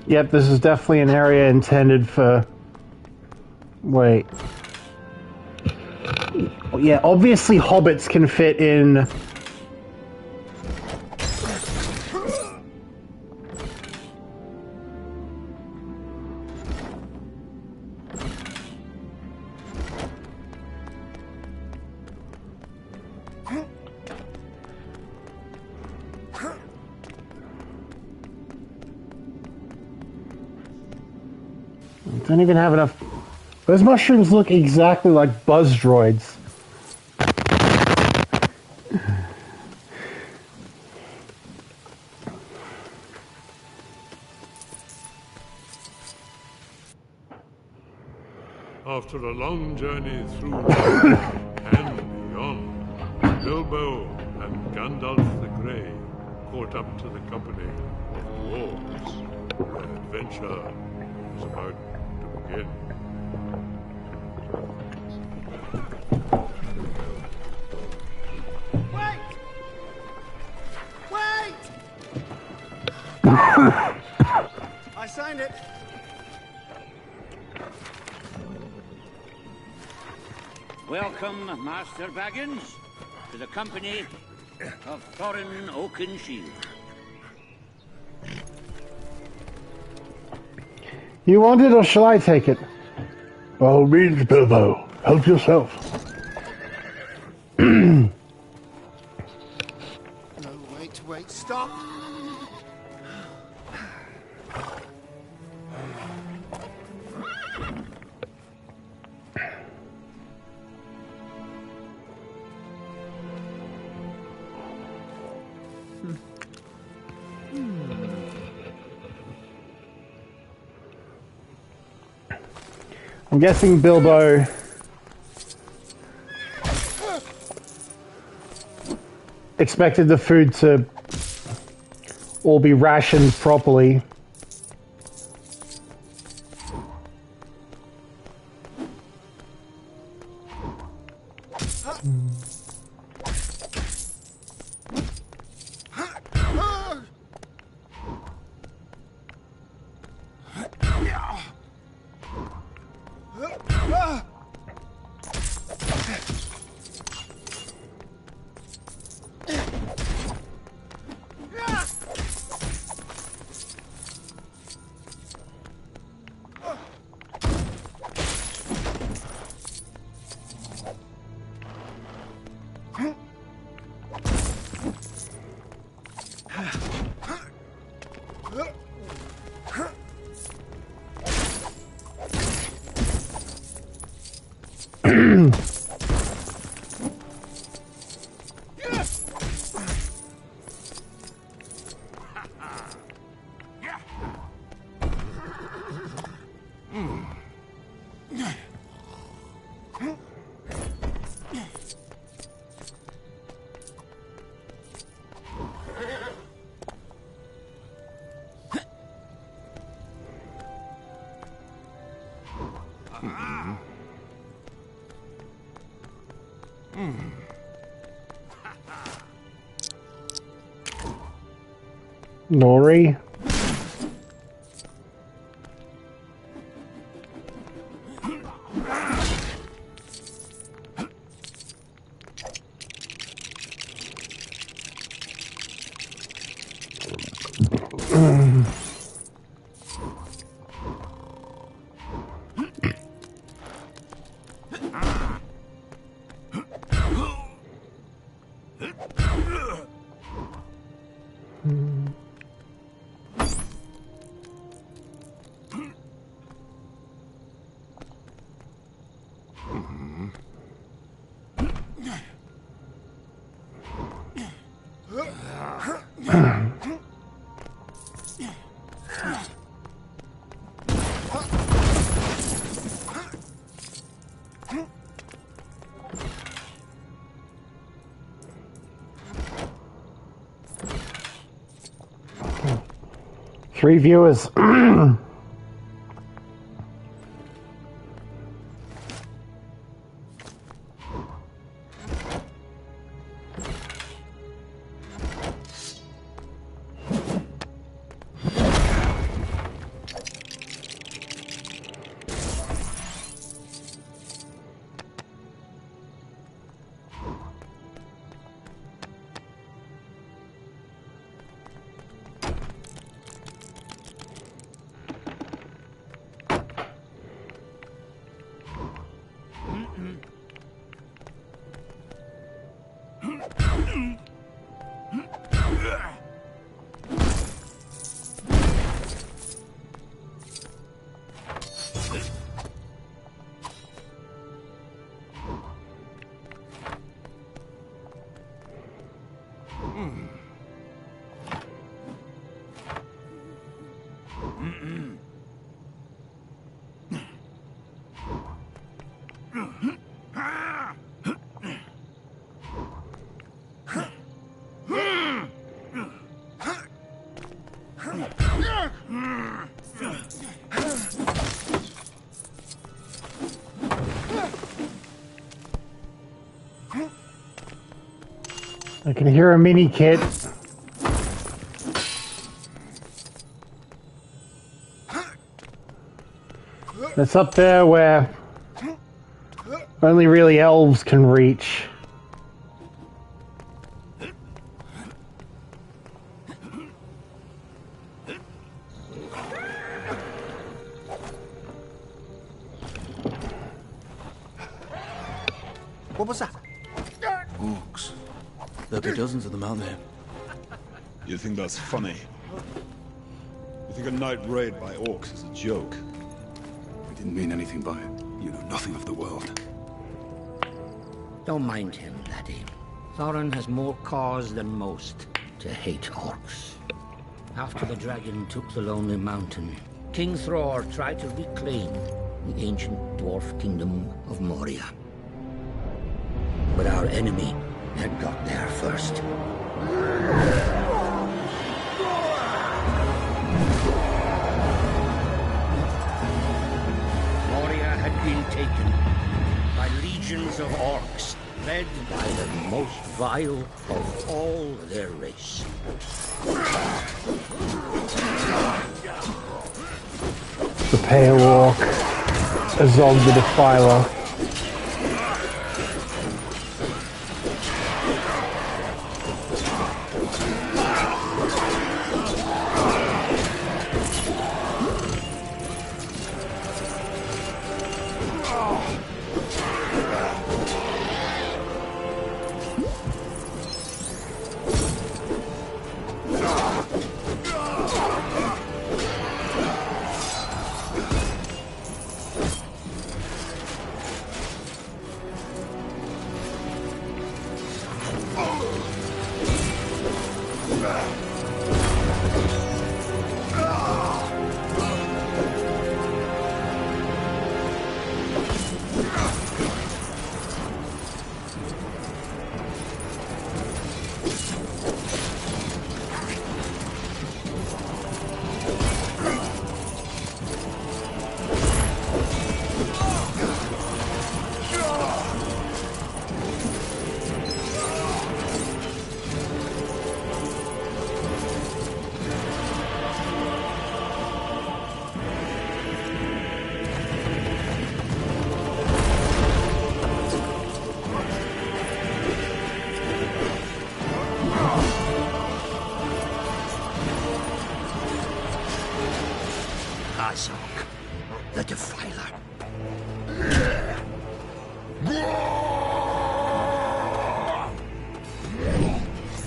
Yep, this is definitely an area intended for... Wait. Yeah, obviously hobbits can fit in... Don't even have enough... Those mushrooms look exactly like buzz droids. After a long journey through and beyond, Bilbo and Gandalf the Grey caught up to the company of dwarves. Their adventure was about to begin. I signed it. Welcome, Master Baggins, to the company of Thorin Oakenshield. You want it, or shall I take it? By all means, Bilbo. Help yourself. No, wait, stop! I'm guessing Bilbo expected the food to all be rationed properly. Nori? Three viewers. I can hear a mini kit. It's up there where only really elves can reach. What was that? Orcs. There'll be dozens of them out there. You think that's funny? You think a night raid by orcs is a joke? We didn't mean anything by it. You know nothing of the world. Don't mind him, laddie. Thorin has more cause than most to hate orcs. After the dragon took the Lonely Mountain, King Thror tried to reclaim the ancient dwarf kingdom of Moria. But our enemy had got there first. Moria had been taken by legions of orcs, led by the most vile of all their race. The Pale Orc, Azog the Defiler. Azog, the Defiler.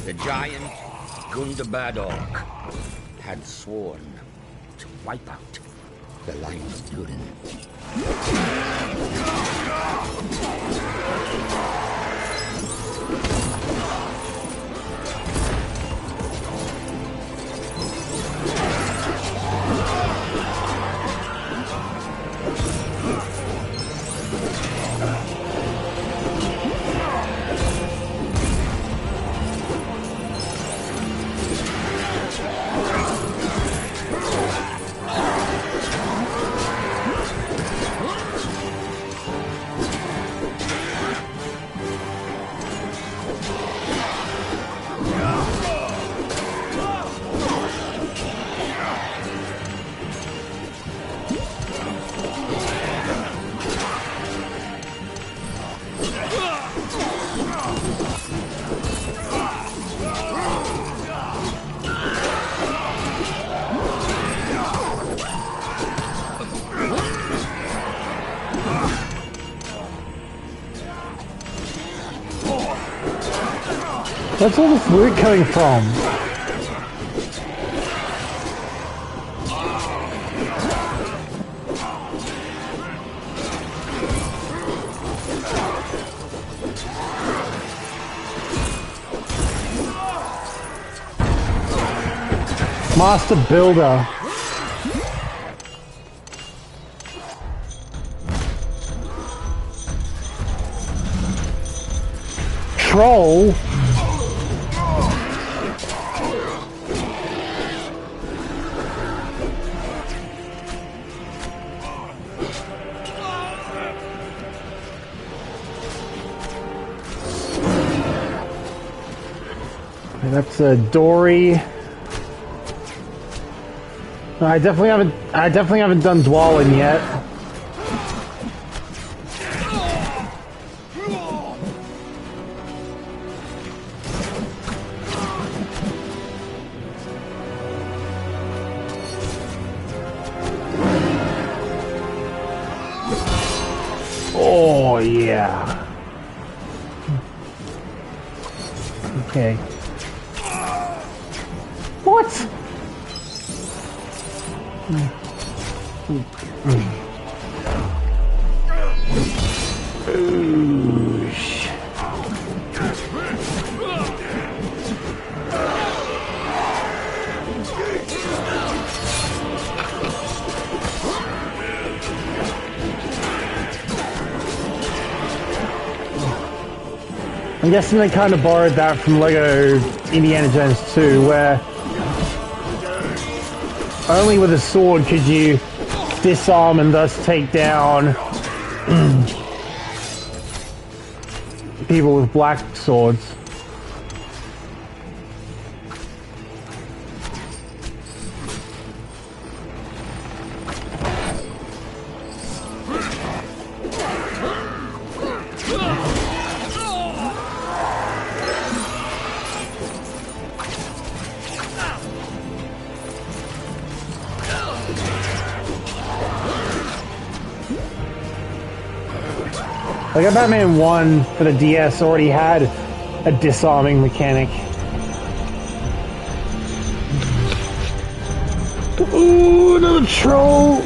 The giant Gundabad Orc had sworn to wipe out the line of Durin. Where's all this loot coming from? Master Builder. troll. That's a Dory. I definitely haven't done Dwalin yet. Oh yeah. Okay. What? Oosh. I'm guessing they kind of borrowed that from Lego Indiana Jones 2, where only with a sword could you disarm and thus take down people with black swords. Like Batman 1 for the DS already had a disarming mechanic. Ooh, another troll!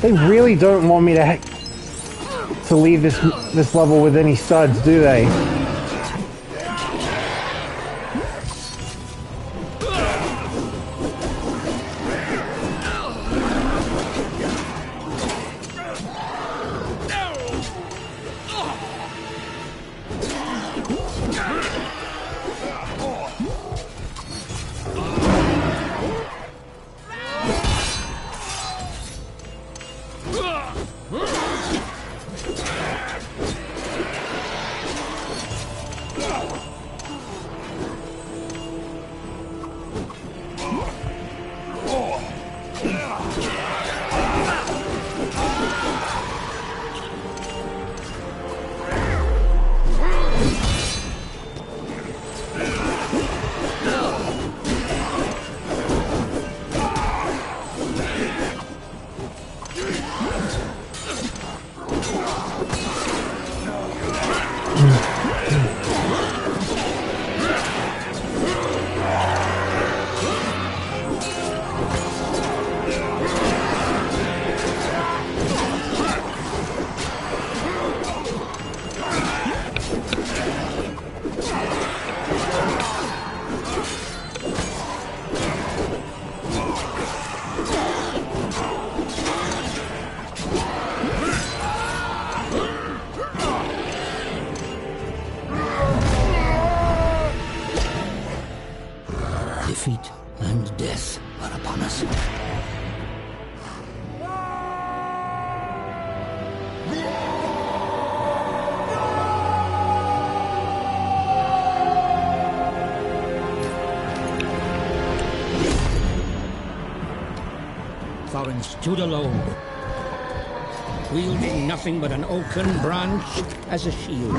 They really don't want me to leave this level with any studs, do they? Defeat and death are upon us. Thorin stood alone, wielding nothing but an oaken branch as a shield.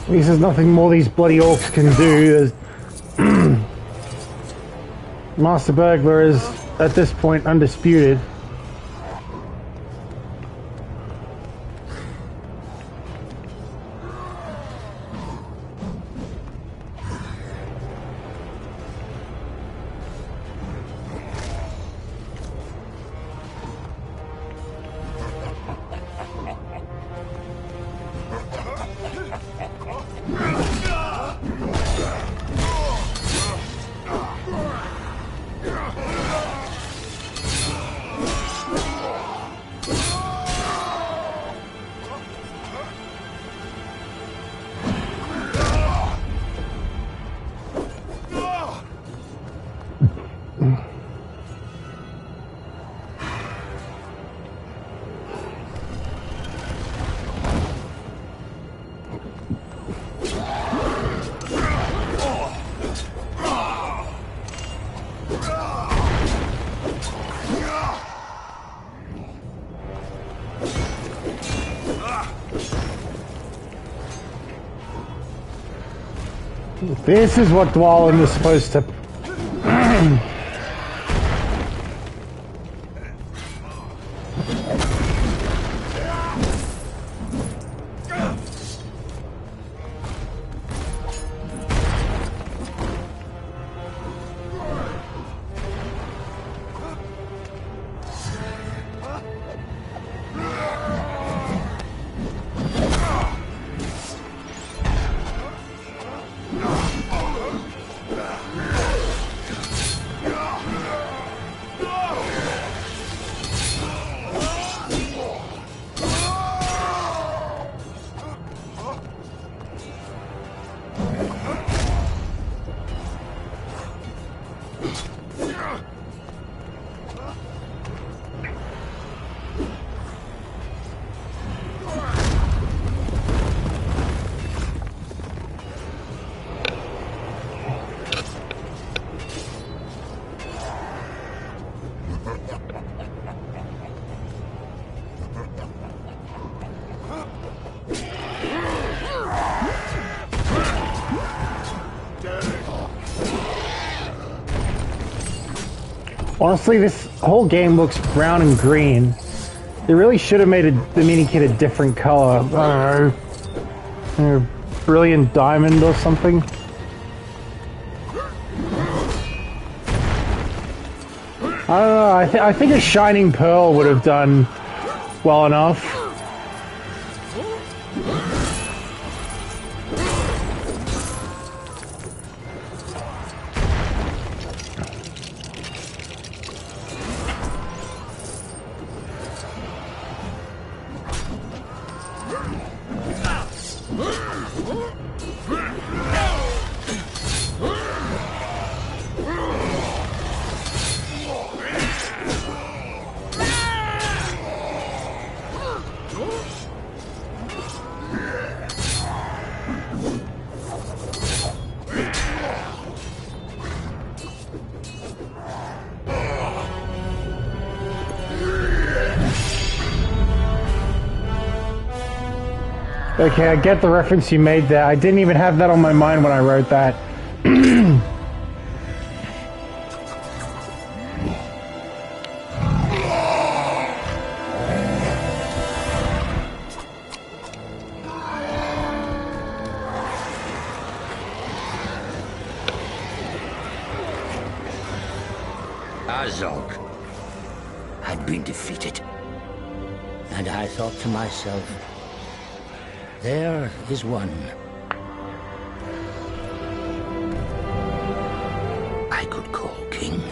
At least there's nothing more these bloody orcs can do. Master Burglar is, at this point, undisputed. This is what Dwalin was supposed to... Honestly, this whole game looks brown and green. They really should have made the mini kit a different color. I don't know, brilliant diamond or something. I don't know. I think a shining pearl would have done well enough. Okay, I get the reference you made there. I didn't even have that on my mind when I wrote that. Azog had been defeated. And I thought to myself, there is one I could call king.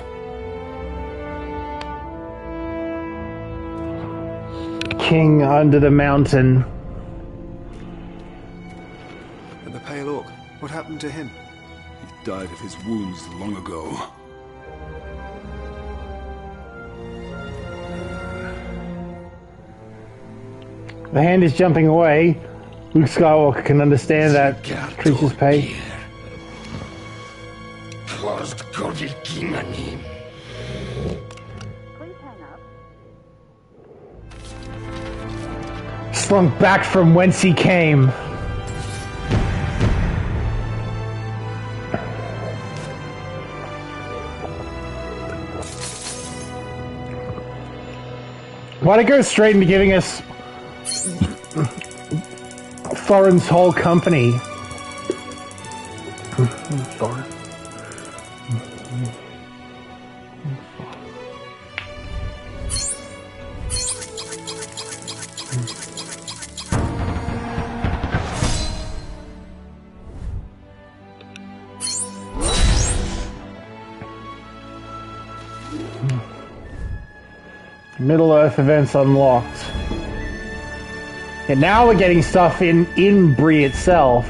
King under the mountain. And the Pale Orc, what happened to him? He died of his wounds long ago. The hand is jumping away. Luke Skywalker can understand that creature's pain. Slunk back from whence he came. Why'd it go straight into giving us Thorin's whole company? Thorin. Middle-earth events unlocked. And now we're getting stuff in Bree itself.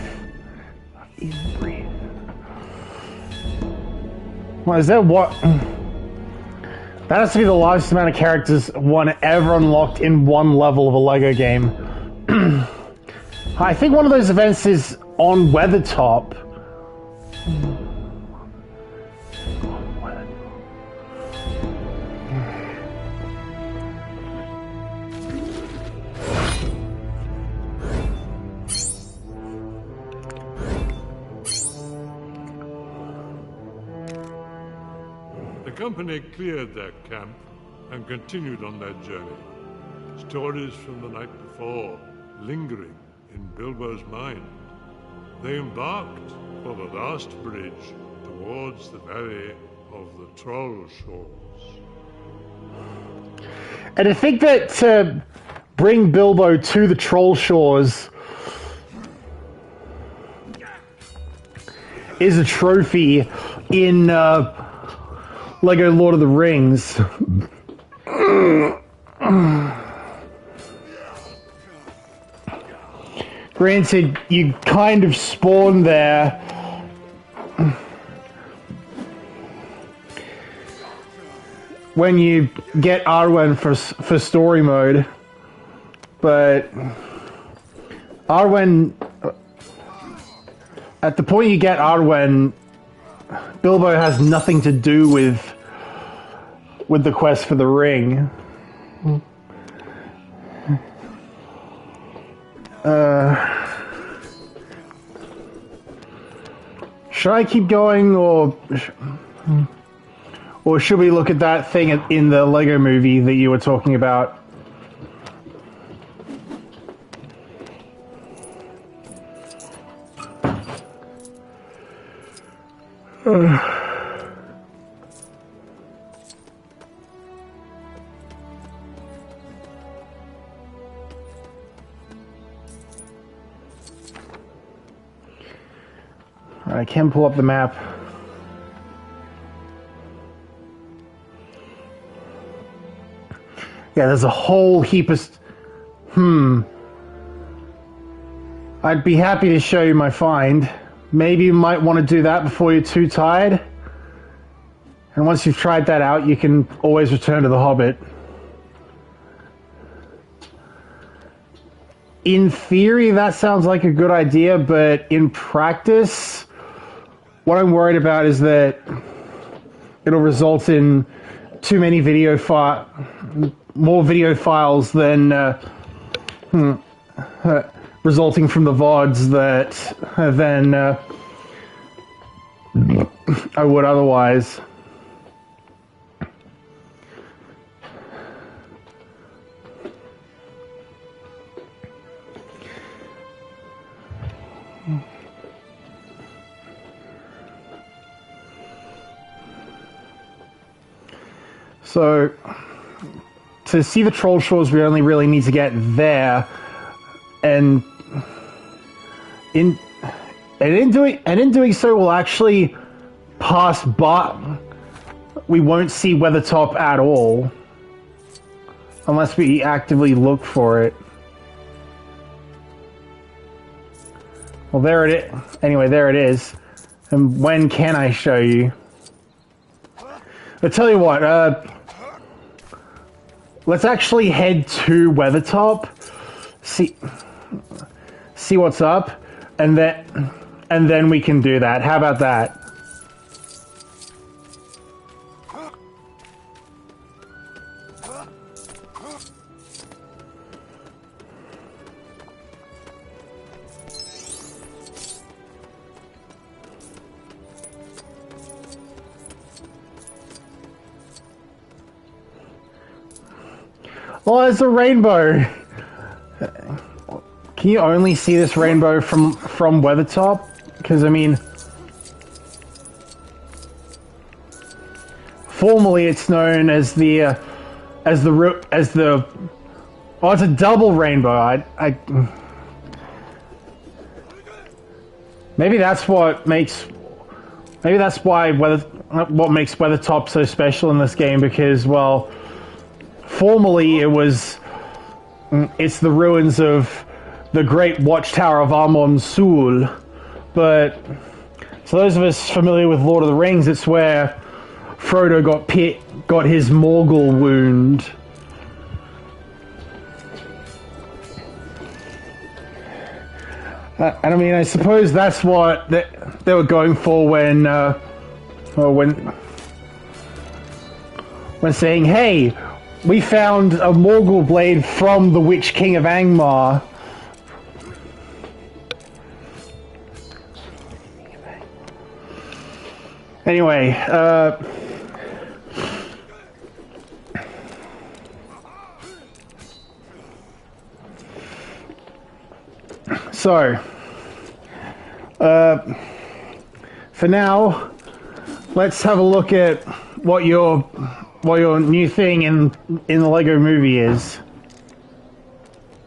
In Bree. What is that? What? That has to be the largest amount of characters one ever unlocked in one level of a LEGO game. I think one of those events is on Weathertop. The company cleared their camp and continued on their journey. Stories from the night before lingering in Bilbo's mind. They embarked for the last bridge towards the valley of the Troll Shores. And to think that to bring Bilbo to the Troll Shores is a trophy in LEGO Lord of the Rings. Granted, you kind of spawn there when you get Arwen for story mode, but Arwen, at the point you get Arwen, Bilbo has nothing to do with the quest for the ring. Should I keep going, or should we look at that thing in the LEGO movie that you were talking about? I can pull up the map. Yeah, there's a whole heap of... I'd be happy to show you my find. Maybe you might want to do that before you're too tired. And once you've tried that out, you can always return to the Hobbit. In theory, that sounds like a good idea, but in practice, what I'm worried about is that it'll result in too many more video files than resulting from the VODs than I would otherwise. So, to see the Troll Shores, we only really need to get there, and in doing so, we'll actually pass by. We won't see Weathertop at all, unless we actively look for it. Well, there it is. Anyway, there it is. And when can I show you? I'll tell you what, let's actually head to Weathertop, see what's up, and then we can do that. How about that? Oh, there's a rainbow. Can you only see this rainbow from Weathertop? Because I mean, formally it's known as the oh, it's a double rainbow. Maybe that's what makes Weathertop so special in this game, because, well, formerly it's the ruins of the great watchtower of Amon Sul, but for those of us familiar with Lord of the Rings, it's where Frodo got his Morgul wound. And I mean, I suppose that's what they were going for when saying, "Hey, we found a Morgul blade from the Witch King of Angmar." Anyway, so, for now, let's have a look at what your new thing in the Lego Movie is.